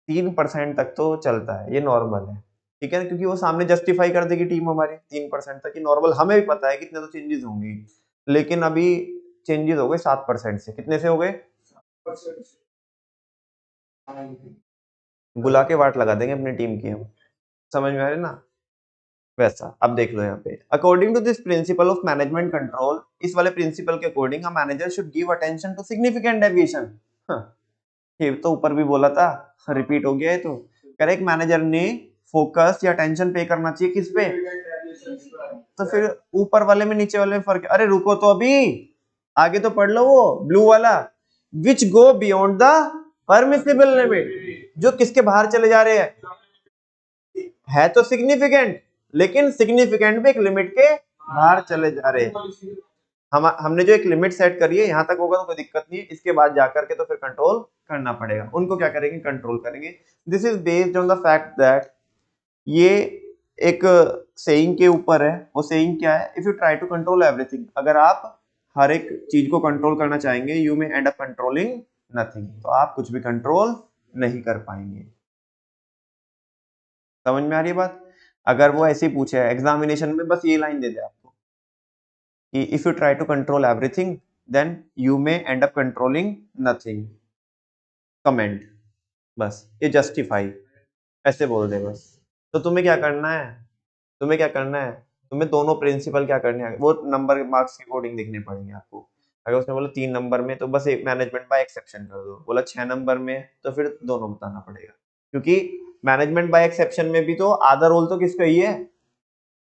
3% तक तो चलता है, ये नॉर्मल है, ठीक है ना, क्योंकि वो सामने जस्टिफाई कर देगी टीम हमारी 3% तक ही नॉर्मल, हमें भी पता है कितने तो चेंजेस होंगे, लेकिन अभी चेंजेस हो गए 7% से, कितने से हो गए, बुला के वाट लगा देंगे अपनी टीम की हम, समझ में आ रही है ना। वैसा अब देख लो यहाँ पे, according to this principle of management control, इस वाले प्रिंसिपल के according a manager should give attention to significant deviation. ये तो ऊपर भी बोला था, रिपीट हो गया है, तो कह रहे एक मैनेजर ने फोकस या अटेंशन पे करना चाहिए किस पे, तो फिर ऊपर वाले में नीचे वाले में फर्क, अरे रुको तो अभी, आगे तो पढ़ लो वो ब्लू वाला, which go beyond the permissible limit, जो किसके बाहर चले जा रहे हैं, है तो सिग्निफिकेंट, लेकिन सिग्निफिकेंट भी एक लिमिट के बाहर चले जा रहे हैं। हमने जो एक लिमिट सेट करी है यहाँ तक होगा तो कोई दिक्कत नहीं है, इसके बाद जाकर के तो फिर कंट्रोल करना पड़ेगा, उनको क्या करेंगे, कंट्रोल करेंगे। This is based on the fact that, ये एक सेइंग के ऊपर है, वो सेइंग क्या है, if you try to control everything, अगर आप हर एक चीज को कंट्रोल करना चाहेंगे, you may end up controlling nothing, तो आप कुछ भी कंट्रोल नहीं कर पाएंगे। समझ में आ रही है बात, अगर वो ऐसे ही पूछे एग्जामिनेशन में, बस ये लाइन दे दे आपको कि if you try to control everything then you may end up controlling nothing, comment, बस ये जस्टिफाई, ऐसे बोल दे बस। तो तुम्हें क्या करना है, तुम्हें क्या करना है, तुम्हें दोनों प्रिंसिपल क्या करने हैं, वो नंबर मार्क्स के अकॉर्डिंग देखने पड़ेंगे आपको। अगर उसने बोला 3 नंबर में तो बस एक मैनेजमेंट बाय एक्सेप्शन कर दो, बोला 6 नंबर में तो फिर दोनों बताना पड़ेगा, क्योंकि मैनेजमेंट बाय एक्सेप्शन में भी तो आधा रोल तो किसका ही है,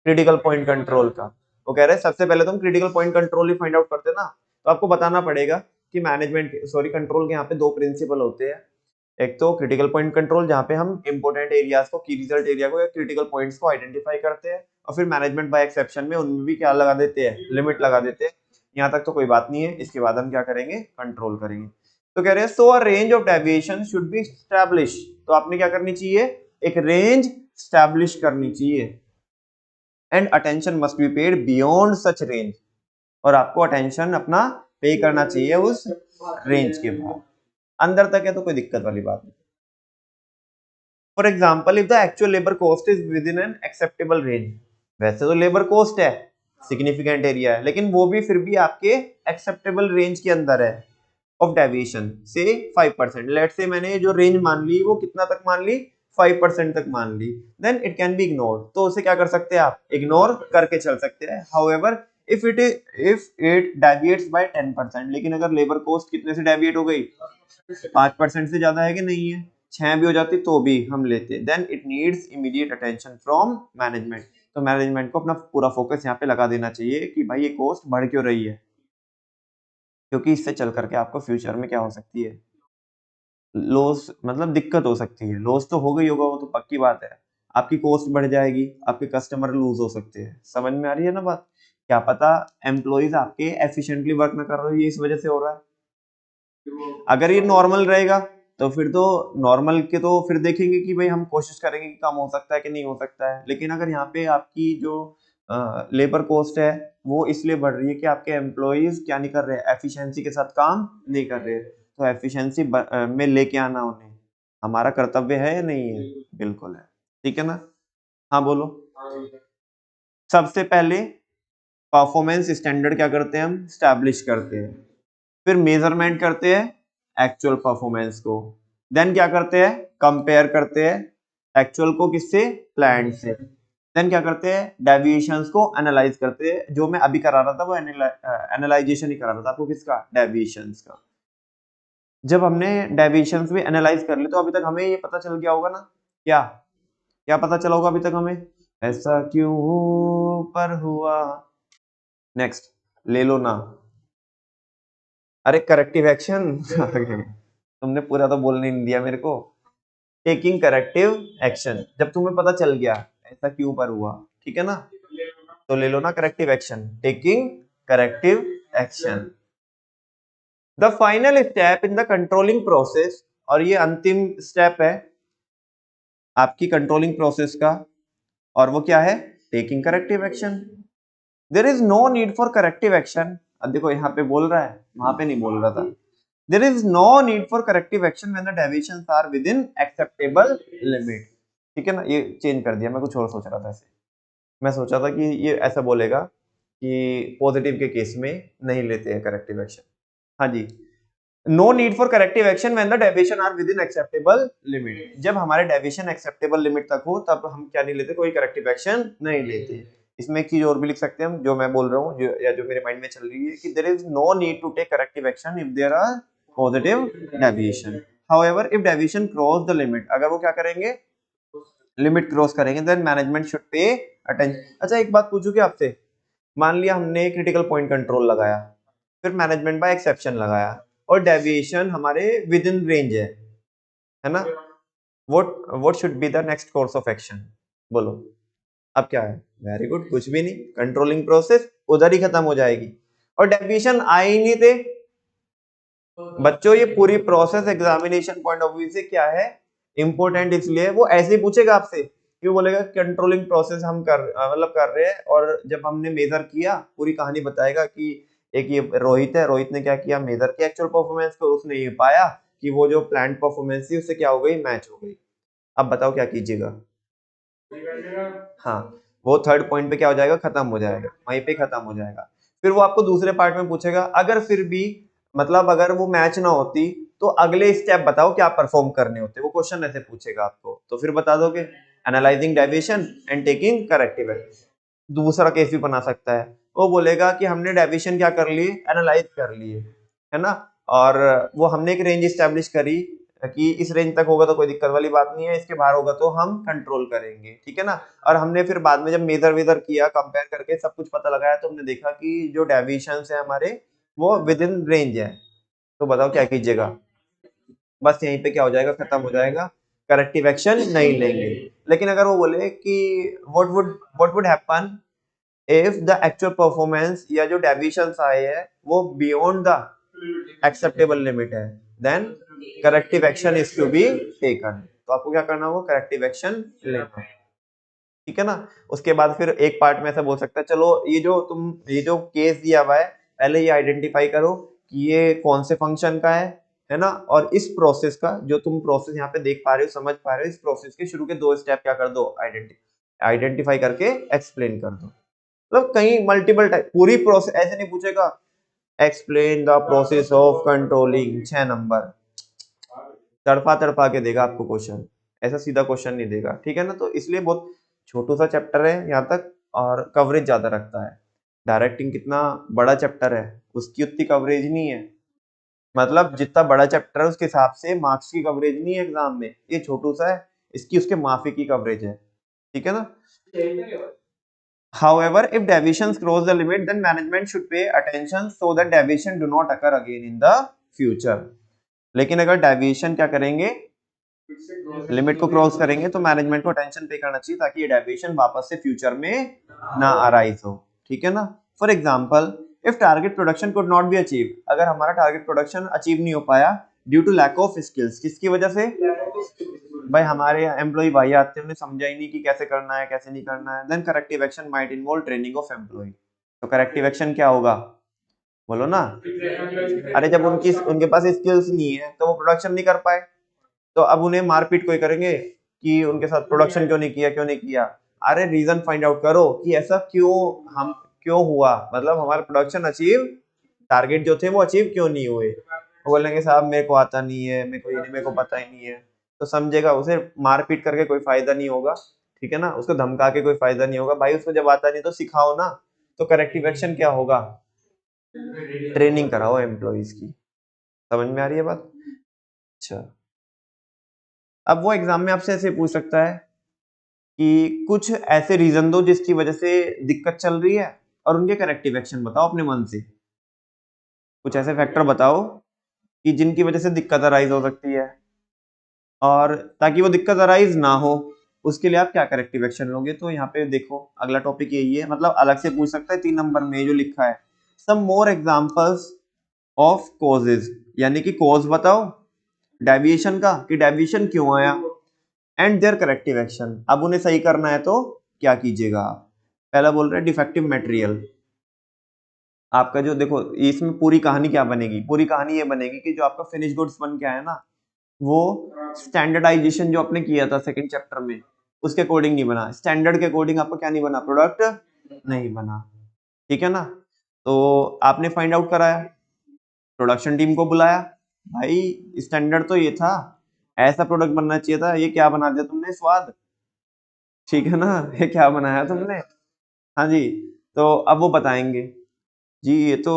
क्रिटिकल पॉइंट कंट्रोल का। वो कह रहे हैं सबसे पहले तुम क्रिटिकल पॉइंट कंट्रोल ही फाइंड आउट करते ना, तो आपको बताना पड़ेगा कि मैनेजमेंट सॉरी कंट्रोल के यहाँ पे 2 प्रिंसिपल होते हैं, एक तो क्रिटिकल पॉइंट कंट्रोल जहाँ पे हम इंपोर्टेंट एरियाज को, की रिजल्ट एरिया को या क्रिटिकल पॉइंट्स को आइडेंटिफाई करते हैं, और फिर मैनेजमेंट बाय एक्सेप्शन में उनमें भी क्या लगा देते हैं, लिमिट लगा देते हैं। यहाँ तक तो कोई बात नहीं है, इसके बाद हम क्या करेंगे, कंट्रोल करेंगे। तो कह रहे हैं so a range of deviation should be establish, तो आपने क्या करनी चाहिए, एक रेंज स्टैब्लिश करनी चाहिए, and attention must be paid beyond such range, और आपको अटेंशन अपना पे करना चाहिए उस रेंज के बाद, अंदर तक है तो कोई दिक्कत वाली बात नहीं। For example if the actual labour cost is with in an acceptable range, वैसे तो लेबर कॉस्ट है, सिग्निफिकेंट एरिया है, लेकिन वो भी फिर भी आपके एक्सेप्टेबल रेंज के अंदर है ऑफ डेविएशन से 5%, लेट से मैंने जो रेंज मान ली वो कितना तक मान ली, 5% तक मान ली, then it can be ignored, तो उसे क्या कर सकते हैं आप, इग्नोर करके चल सकते हैं। However if it deviates by 10%, लेकिन अगर लेबर कॉस्ट कितने से डेविएट हो गई, 5% से ज्यादा है कि नहीं है, 6 भी हो जाती तो भी हम लेते, then it needs immediate attention from management, तो मैनेजमेंट को अपना पूरा फोकस यहाँ पे लगा देना चाहिए कि भाई ये कॉस्ट बढ़ क्यों रही है, क्योंकि इससे चल करके आपको फ्यूचर में क्या हो सकती है, लॉस, मतलब दिक्कत हो सकती है, लॉस तो हो गई होगा वो तो पक्की बात है, आपकी कॉस्ट बढ़ जाएगी, आपके कस्टमर लूज हो सकते हैं। समझ में आ रही है ना बात, क्या पता एम्प्लॉइज आपके एफिशिएंटली वर्क ना कर रहे हो, ये इस वजह से हो रहा है। अगर ये नॉर्मल रहेगा तो फिर तो नॉर्मल के तो फिर देखेंगे कि भाई हम कोशिश करेंगे कि कम हो सकता है कि नहीं हो सकता है, लेकिन अगर यहाँ पे आपकी जो लेबर कॉस्ट है वो इसलिए बढ़ रही है कि आपके एम्प्लॉइज क्या नहीं कर रहे, एफिशिएंसी के साथ काम नहीं कर रहे, तो एफिशिएंसी में लेके आना उन्हें हमारा कर्तव्य है या नहीं है, बिल्कुल है, ठीक है ना। हाँ बोलो, सबसे पहले परफॉर्मेंस स्टैंडर्ड क्या करते हैं हम स्टैब्लिश करते हैं, फिर मेजरमेंट करते हैं एक्चुअल परफॉर्मेंस को, देन क्या करते हैं कंपेयर करते हैं एक्चुअल को किससे प्लान से, देन क्या करते हैं डेविएशंस को एनालाइज करते हैं। जो मैं अभी करा रहा था वो एनालाइजेशन ही करा रहा था आपको किसका डेविएशंस का। जब हमने डेविएशंस भी एनालाइज कर लिए तो अभी तक हमें ये पता चल गया होगा ना, क्या क्या पता चला होगा अभी तक हमें, ऐसा क्यों पर हुआ। नेक्स्ट ले लो ना, अरे करेक्टिव एक्शन तुमने पूरा तो बोलने नहीं दिया मेरे को। टेकिंग करेक्टिव एक्शन, जब तुम्हें पता चल गया ऐसा क्यों पर हुआ, ठीक है ना, तो ले लो ना corrective action, taking corrective action. The final step in the controlling process, और ये अंतिम स्टेप है आपकी कंट्रोलिंग प्रोसेस का, और वो क्या है taking corrective action. There is no need for corrective action, अब देखो यहाँ पे बोल रहा है वहां पे नहीं बोल रहा था। There is no need for corrective action when the deviations are within acceptable limit, ठीक है ना, ये चेंज कर दिया, मैं कुछ और सोच रहा था ऐसे, मैं सोचा था कि ये ऐसा बोलेगा कि पॉजिटिव के केस में नहीं लेते हैं करेक्टिव एक्शन। हाँ जी, no need for corrective action when the deviation are within acceptable limit, जब हमारे डेविएशन एक्सेप्टेबल लिमिट तक हो तब हम क्या नहीं लेते, कोई करेक्टिव एक्शन नहीं लेते। इसमें एक चीज और भी लिख सकते हैं हम, जो मैं बोल रहा हूँ या जो मेरे माइंड में चल रही है कि there is no need to take corrective action if there are positive deviation, however if deviation cross the limit, अगर वो क्या करेंगे लिमिट क्रॉस करेंगे, then management should pay attention. अच्छा एक बात पूछूं कि आपसे, मान लिया हमने क्रिटिकल पॉइंट कंट्रोल लगाया, फिर मैनेजमेंट बाय एक्सेप्शन लगाया और डेविएशन हमारे विद इन रेंज है ना, what should be the next course of action, बोलो अब क्या है। वेरी गुड, कुछ भी नहीं, कंट्रोलिंग प्रोसेस उधर ही खत्म हो जाएगी, और डेविएशन आए ही नहीं थे। बच्चों ये पूरी process examination point of view से क्या है इंपॉर्टेंट, इसलिए वो ऐसे ही पूछेगा आपसे, क्यों बोलेगा कंट्रोलिंग प्रोसेस हम मतलब कर रहे हैं, और जब हमने मेजर किया पूरी कहानी बताएगा कि एक ये रोहित है, रोहित ने क्या किया मेजर किया एक्चुअल परफॉर्मेंस को, उसने ये पाया कि वो जो प्लान परफॉर्मेंस थी उससे क्या हो गई मैच हो गई। अब बताओ क्या कीजिएगा। हाँ, वो थर्ड पॉइंट पे क्या हो जाएगा खत्म हो जाएगा, वहीं पे खत्म हो जाएगा। फिर वो आपको दूसरे पार्ट में पूछेगा अगर फिर भी मतलब अगर वो मैच ना होती तो अगले स्टेप बताओ क्या परफॉर्म करने होते, वो क्वेश्चन ऐसे पूछेगा आपको, तो फिर बता दोगे analysing deviation and taking corrective action. दूसरा केस भी बना सकता है, वो बोलेगा कि हमने डेविएशन क्या कर लिए एनालाइज कर लिए है ना, और वो हमने एक रेंज स्टैब्लिश करी कि इस रेंज तक होगा तो कोई दिक्कत वाली बात नहीं है, इसके बाहर होगा तो हम कंट्रोल करेंगे, ठीक है ना। और हमने फिर बाद में जब मेजर वेजर किया कंपेयर करके सब कुछ पता लगाया तो हमने देखा कि जो डेविएशंस है हमारे वो विद इन रेंज है, तो बताओ क्या कीजिएगा। बस यहीं पे क्या हो जाएगा खत्म हो जाएगा, करेक्टिव एक्शन नहीं लेंगे। लेकिन अगर वो बोले कि what would happen if the actual performance या जो डेविएशंस आए हैं वो बियॉन्ड द एक्सेप्टेबल लिमिट है, then corrective action is to be taken, तो आपको क्या करना होगा करेक्टिव एक्शन लेना, ठीक है ना। उसके बाद फिर एक पार्ट में ऐसा बोल सकता है चलो ये जो केस दिया हुआ है पहले ये आइडेंटिफाई करो कि ये कौन से फंक्शन का है ना, और इस प्रोसेस का जो तुम प्रोसेस यहाँ पे देख पा रहे हो समझ पा रहे हो, इस प्रोसेस के शुरू के 2 स्टेप क्या कर दो आइडेंटिफाई करके एक्सप्लेन कर दो। मतलब कहीं मल्टीपल टाइप पूरी प्रोसेस ऐसे नहीं पूछेगा explain the process of controlling 6 number, तड़पा तड़पा के देगा आपको क्वेश्चन, ऐसा सीधा क्वेश्चन नहीं देगा, ठीक है ना। तो इसलिए बहुत छोटू सा चैप्टर है यहाँ तक और कवरेज ज्यादा रखता है। डायरेक्टिंग कितना बड़ा चैप्टर है उसकी उतनी कवरेज नहीं है, मतलब जितना बड़ा चैप्टर है उसके हिसाब से मार्क्स की कवरेज नहीं है एग्जाम में, ये छोटू सा है इसकी उसके माफी की कवरेज है, ठीक है ना। However, if deviations cross the limit, then management should pay attention so that deviation do not occur again in the future. लेकिन अगर डेविएशन क्या करेंगे लिमिट को क्रॉस करेंगे तो मैनेजमेंट को अटेंशन पे करना चाहिए ताकि ये डेविएशन वापस से फ्यूचर में ना अराइज हो, ठीक है ना। For example if target production could not be achieve, अगर हमारा टारगेट प्रोडक्शन अचीव नहीं हो पाया due to lack of skills, किसकी वजह से भाई हमारे एम्प्लॉय भाई आते हैं उन्हें समझा ही नहीं कि कैसे करना है कैसे नहीं करना है, then corrective action might involve training of employ, तो करेक्टिव एक्शन क्या होगा बोलो ना। अरे जब उनके पास स्किल्स नहीं है तो वो प्रोडक्शन नहीं कर पाए, तो अब उन्हें मारपीट कोई करेंगे कि उनके साथ प्रोडक्शन क्यों नहीं किया। अरे रीजन फाइंड आउट करो कि ऐसा क्यों हुआ, मतलब हमारा प्रोडक्शन अचीव, टारगेट जो थे वो अचीव क्यों नहीं हुए। वो बोलेंगे साहब मेरे को आता नहीं है, मेरे को ये नहीं, मेरे को पता ही नहीं है, तो समझेगा, उसे मारपीट करके कोई फायदा नहीं होगा, ठीक है ना, उसको धमका के कोई फायदा नहीं होगा भाई, उसको जब आता नहीं तो सिखाओ ना। तो करेक्टिव एक्शन क्या होगा, ट्रेनिंग कराओ एम्प्लॉइज की। समझ में आ रही है बात। अच्छा, अब वो एग्जाम में आपसे ऐसे पूछ सकता है कि कुछ ऐसे रीजन दो जिसकी वजह से दिक्कत चल रही है और उनके करेक्टिव एक्शन बताओ अपने मन से। कुछ ऐसे फैक्टर बताओ कि जिनकी वजह से दिक्कत अराइज हो सकती है, और ताकि वो दिक्कत अराइज ना हो उसके लिए आप क्या करेक्टिव एक्शन लोगे। तो यहाँ पे देखो अगला टॉपिक यही है, मतलब अलग से पूछ सकता है 3 नंबर में जो लिखा है, सम मोर एग्जांपल्स ऑफ कॉजेज, यानी कि कॉज बताओ डेविएशन का, कि डेविएशन क्यों आया, एंड देयर करेक्टिव एक्शन। अब उन्हें सही करना है तो क्या कीजिएगा आप। पहला बोल रहे हैं डिफेक्टिव मटेरियल। आपका जो देखो इसमें पूरी कहानी क्या बनेगी, पूरी कहानी ये बनेगी कि जो आपका फिनिश गुड्स बन के आया ना, वो स्टैंडर्डाइजेशन जो आपने किया था सेकंड चैप्टर में उसके अकॉर्डिंग नहीं बना, स्टैंडर्ड के अकॉर्डिंग आपको क्या नहीं बना, प्रोडक्ट नहीं बना, ठीक है ना। तो आपने फाइंड आउट कराया, प्रोडक्शन टीम को बुलाया, भाई स्टैंडर्ड तो ये था, ऐसा प्रोडक्ट बनना चाहिए था, ये क्या बना दिया तुमने स्वाद, ठीक है ना, ये क्या बनाया तुमने। हाँ जी, तो अब वो बताएंगे जी ये तो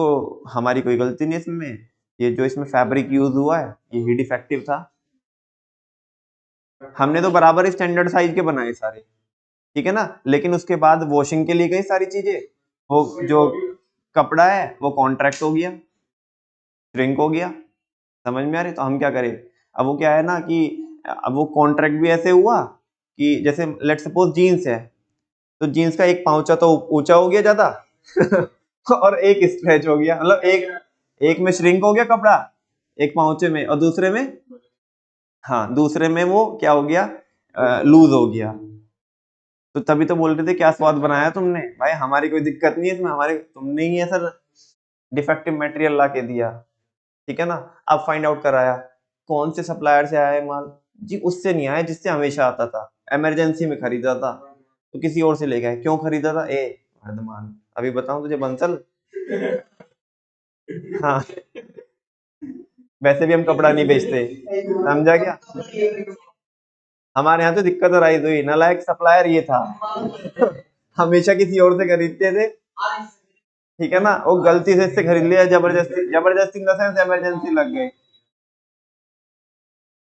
हमारी कोई गलती नहीं इसमें, ये जो इसमें फैब्रिक यूज हुआ है ये ही डिफेक्टिव था, हमने तो बराबर स्टैंडर्ड साइज के बनाए सारे, ठीक है ना, लेकिन उसके बाद वॉशिंग के लिए गई सारी चीजें, वो जो कपड़ा है वो कॉन्ट्रैक्ट हो गया, श्रिंक हो गया, समझ में आ रही। तो हम क्या करें, अब वो क्या है ना कि अब वो कॉन्ट्रैक्ट भी ऐसे हुआ कि जैसे लेट सपोज जीन्स है, तो जीन्स का एक पाउचा तो ऊंचा हो गया ज्यादा और एक स्ट्रेच हो गया, मतलब एक एक में श्रिंक हो गया कपड़ा एक पाउचे में, और दूसरे में, हाँ दूसरे में वो क्या हो गया, लूज हो गया। तो तभी तो बोल रहे थे क्या स्वाद बनाया तुमने, भाई हमारी कोई दिक्कत नहीं है इसमें, हमारे तुमने ही ऐसा डिफेक्टिव मटेरियल ला के दिया, ठीक है ना। अब फाइंड आउट कराया कौन से सप्लायर से आया है माल, जी उससे नहीं आया जिससे हमेशा आता था, इमरजेंसी में खरीदा था तो किसी और से ले गए, क्यों खरीदा था, ए वर्धमान अभी बताऊं तुझे बंसल। हाँ, वैसे भी हम कपड़ा नहीं बेचते, समझा क्या, हमारे यहाँ तो दिक्कत अराइज हुई, नालायक सप्लायर ये था हमेशा किसी और से खरीदते थे, ठीक है ना, वो गलती से इससे खरीद लिया, जबरदस्ती, जबरदस्ती इन द सेंस इमरजेंसी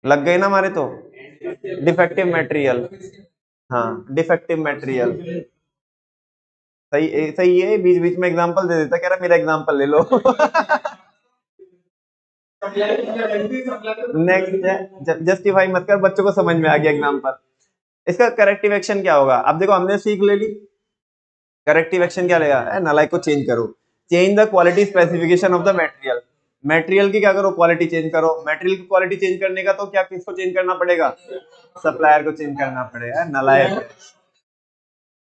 लग गई ना हमारे तो, डिफेक्टिव मटेरियल, हाँ डिफेक्टिव मटेरियल, सही सही है, बीच बीच में एग्जांपल दे देता, कह रहा मेरा एग्जांपल ले लो नेक्स्ट, जस्टिफाई मत कर, बच्चों को समझ में आ गया एग्जांपल। इसका करेक्टिव एक्शन क्या होगा, अब देखो हमने सीख ले ली, करेक्टिव एक्शन क्या लेगा, नालायक को चेंज करो, change the quality specification of the material, material की क्या करो, क्वालिटी चेंज करो, मटेरियल की क्वालिटी चेंज करने का तो क्या किसको चेंज करना पड़ेगा, सप्लायर को चेंज करना पड़ेगा, नालायक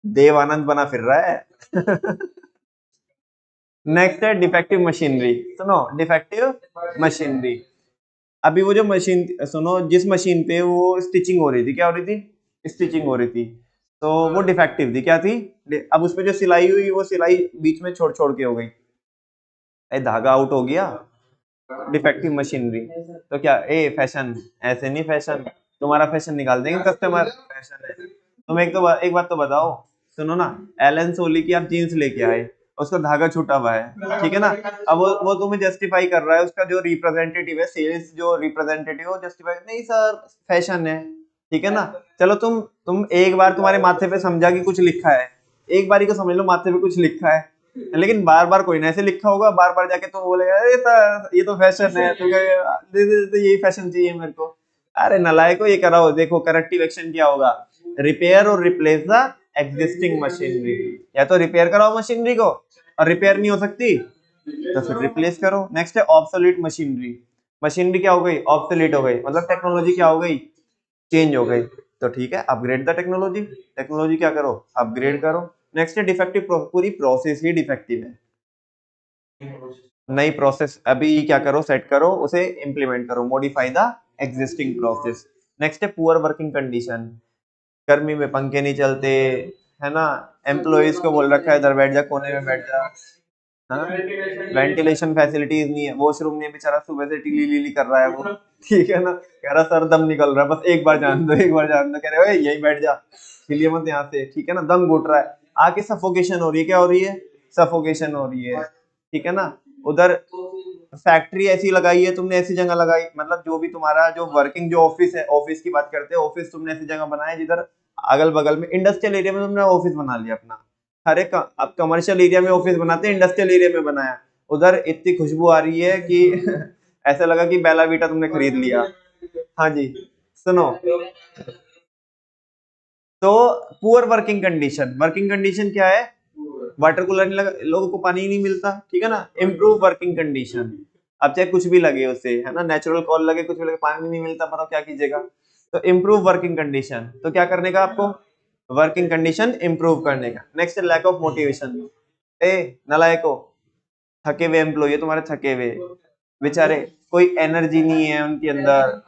देव आनंद बना फिर रहा है नेक्स्ट है डिफेक्टिव मशीनरी, सुनो डिफेक्टिव मशीनरी। अभी वो जो मशीन, सुनो जिस मशीन पे वो स्टिचिंग हो रही थी, क्या हो रही थी, स्टिचिंग हो रही थी, तो वो डिफेक्टिव थी, क्या थी, अब उसमें जो सिलाई हुई वो सिलाई बीच में छोड़ छोड़ के हो गई, धागा आउट हो गया, डिफेक्टिव मशीनरी। तो क्या ए फैशन, ऐसे नहीं फैशन, तुम्हारा फैशन निकाल देंगे कस्टमर, फैशन है। तुम एक बात तो बताओ, सुनो ना, एलन सोली की आप जीन्स लेके आए, उसका धागा छूटा हुआ है, ठीक है ना, अब वो तुम्हें जस्टिफाई कर रहा है, उसका जो रिप्रेजेंटेटिव है, सेल्स जो रिप्रेजेंटेटिव वो जस्टिफाई, नहीं सर फैशन है, ठीक है ना। चलो तुम एक बार तुम्हारे माथे पे समझा कि कुछ लिखा है, एक बार ही को समझ लो माथे पे कुछ लिखा है, लेकिन बार बार कोई ना ऐसे लिखा होगा, बार बार जाके तो बोलेगा अरे ये तो फैशन है, तो यही फैशन चाहिए मेरे को, अरे नालायको ये कराओ, देखो करेक्टिव एक्शन क्या होगा, रिपेयर और रिप्लेस द एग्जिस्टिंग मशीनरी, या तो रिपेयर कराओ मशीनरी को, और रिपेयर नहीं हो सकती तो फिर रिप्लेस करो। नेक्स्ट है ऑब्सोलीट मशीनरी, मशीनरी क्या हो गई, ऑब्सोलीट हो गई, मतलब टेक्नोलॉजी क्या हो गई, चेंज हो गई, तो ठीक है अपग्रेड द टेक्नोलॉजी, टेक्नोलॉजी क्या करो, अपग्रेड करो। नेक्स्ट है डिफेक्टिव, पूरी प्रोसेस ही डिफेक्टिव है, नई प्रोसेस अभी क्या करो, सेट करो, उसे इंप्लीमेंट करो, modify the existing process. Next है पुअर वर्किंग कंडीशन, गर्मी में पंखे नहीं चलते, है ना, एम्प्लॉइज को बोल रखा है इधर बैठ जा, कोने में बैठ जा। हाँ, वेंटिलेशन फैसिलिटीज नहीं है, वॉशरूम में बेचारा सुबह से टीली लीली कर रहा है वो, ठीक है ना, कह रहा सर दम निकल रहा है, बस एक बार जान दो, एक बार जान दो, कह रहे भाई यही बैठ जा, हिलिए मत यहाँ से, ठीक है ना, दम घुट रहा है, आके सफोकेशन हो रही है, क्या हो रही है, सफोकेशन हो रही है, ठीक है ना। उधर फैक्ट्री ऐसी लगाई है तुमने, ऐसी जगह लगाई, मतलब जो भी तुम्हारा जो वर्किंग जो ऑफिस है, ऑफिस की बात करते हैं, ऑफिस तुमने ऐसी जगह बनाया जिधर अगल बगल में इंडस्ट्रियल एरिया में तुमने ऑफिस बना लिया अपना, हर एक अब कमर्शियल एरिया में ऑफिस बनाते हैं, इंडस्ट्रियल एरिया में बनाया, उधर इतनी खुशबू आ रही है कि ऐसा लगा कि बेला वीटा तुमने खरीद लिया। हाँ जी, सुनो, तो poor working condition, working condition क्या है, वाटर कूलर नहीं लगा, लोगों को पानी ही नहीं मिलता, ठीक है ना, इम्प्रूव वर्किंग कंडीशन, अब चाहे कुछ भी लगे उसे, है ना, नेचुरल कॉल लगे, कुछ भी लगे, पानी नहीं मिलता, बताओ क्या कीजिएगा, तो इम्प्रूव वर्किंग कंडीशन, तो क्या करने का आपको, वर्किंग कंडीशन इम्प्रूव करने का। नेक्स्ट लैक ऑफ मोटिवेशन, ए नलायको, थके हुए एम्प्लॉय है तुम्हारे, थके हुए बेचारे, कोई एनर्जी नहीं है उनके अंदर,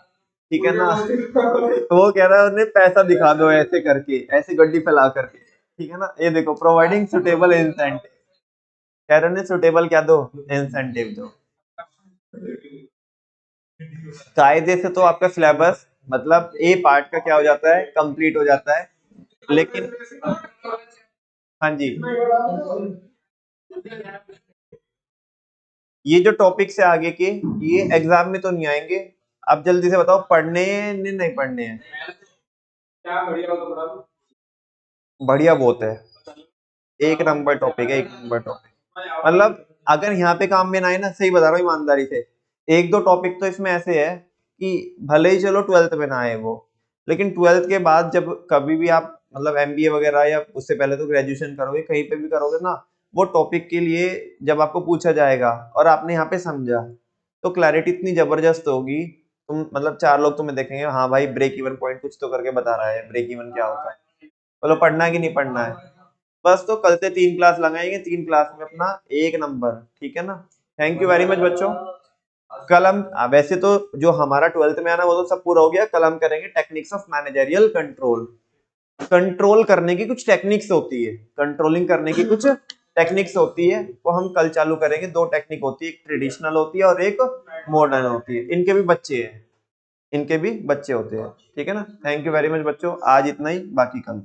ठीक है ना, तो वो कह रहा है उन्हें पैसा दिखा दो ऐसे करके, ऐसे गड्डी फैला करके, ठीक है ना, ये देखो प्रोवाइडिंग सुटेबल इंसेंटिव, कह रहे हैं सुटेबल क्या दो, इंसेंटिव दो। कायदे से तो आपका सिलेबस मतलब ए पार्ट का क्या हो जाता है, कंप्लीट हो जाता है, लेकिन हाँ जी, ये जो टॉपिक से आगे के ये एग्जाम में तो नहीं आएंगे, अब जल्दी से बताओ पढ़ने हैं नहीं पढ़ने हैं, बढ़िया बहुत है, एक नंबर टॉपिक है, एक नंबर टॉपिक, मतलब अगर यहाँ पे काम में ना आए ना, सही बता रहा हूँ ईमानदारी से, एक दो टॉपिक तो इसमें ऐसे है कि भले ही चलो ट्वेल्थ में ना आए वो, लेकिन ट्वेल्थ के बाद जब कभी भी आप मतलब एमबीए वगैरह या उससे पहले तो ग्रेजुएशन करोगे, कहीं पे भी करोगे ना, वो टॉपिक के लिए जब आपको पूछा जाएगा और आपने यहाँ पे समझा, तो क्लैरिटी इतनी जबरदस्त होगी, तुम मतलब चार लोग तुम्हें देखेंगे, हाँ भाई ब्रेक इवन पॉइंट कुछ तो करके बता रहा है, ब्रेक इवन क्या होता है, बोलो पढ़ना है कि नहीं पढ़ना है, बस तो कल से 3 क्लास लगाएंगे, 3 क्लास में अपना एक नंबर, ठीक है ना। थैंक यू वेरी मच बच्चों, कल हम वैसे तो जो हमारा ट्वेल्थ में आना वो तो सब पूरा हो गया, कल हम करेंगे techniques of managerial control, control करने की कुछ टेक्निक्स होती है, कंट्रोलिंग करने की कुछ टेक्निक्स होती है, वो हम कल चालू करेंगे, दो टेक्निक होती है, एक ट्रेडिशनल होती है और एक मॉडर्न होती है, इनके भी बच्चे हैं, इनके भी बच्चे होते हैं, ठीक है ना। थैंक यू वेरी मच बच्चों, आज इतना ही, बाकी कल।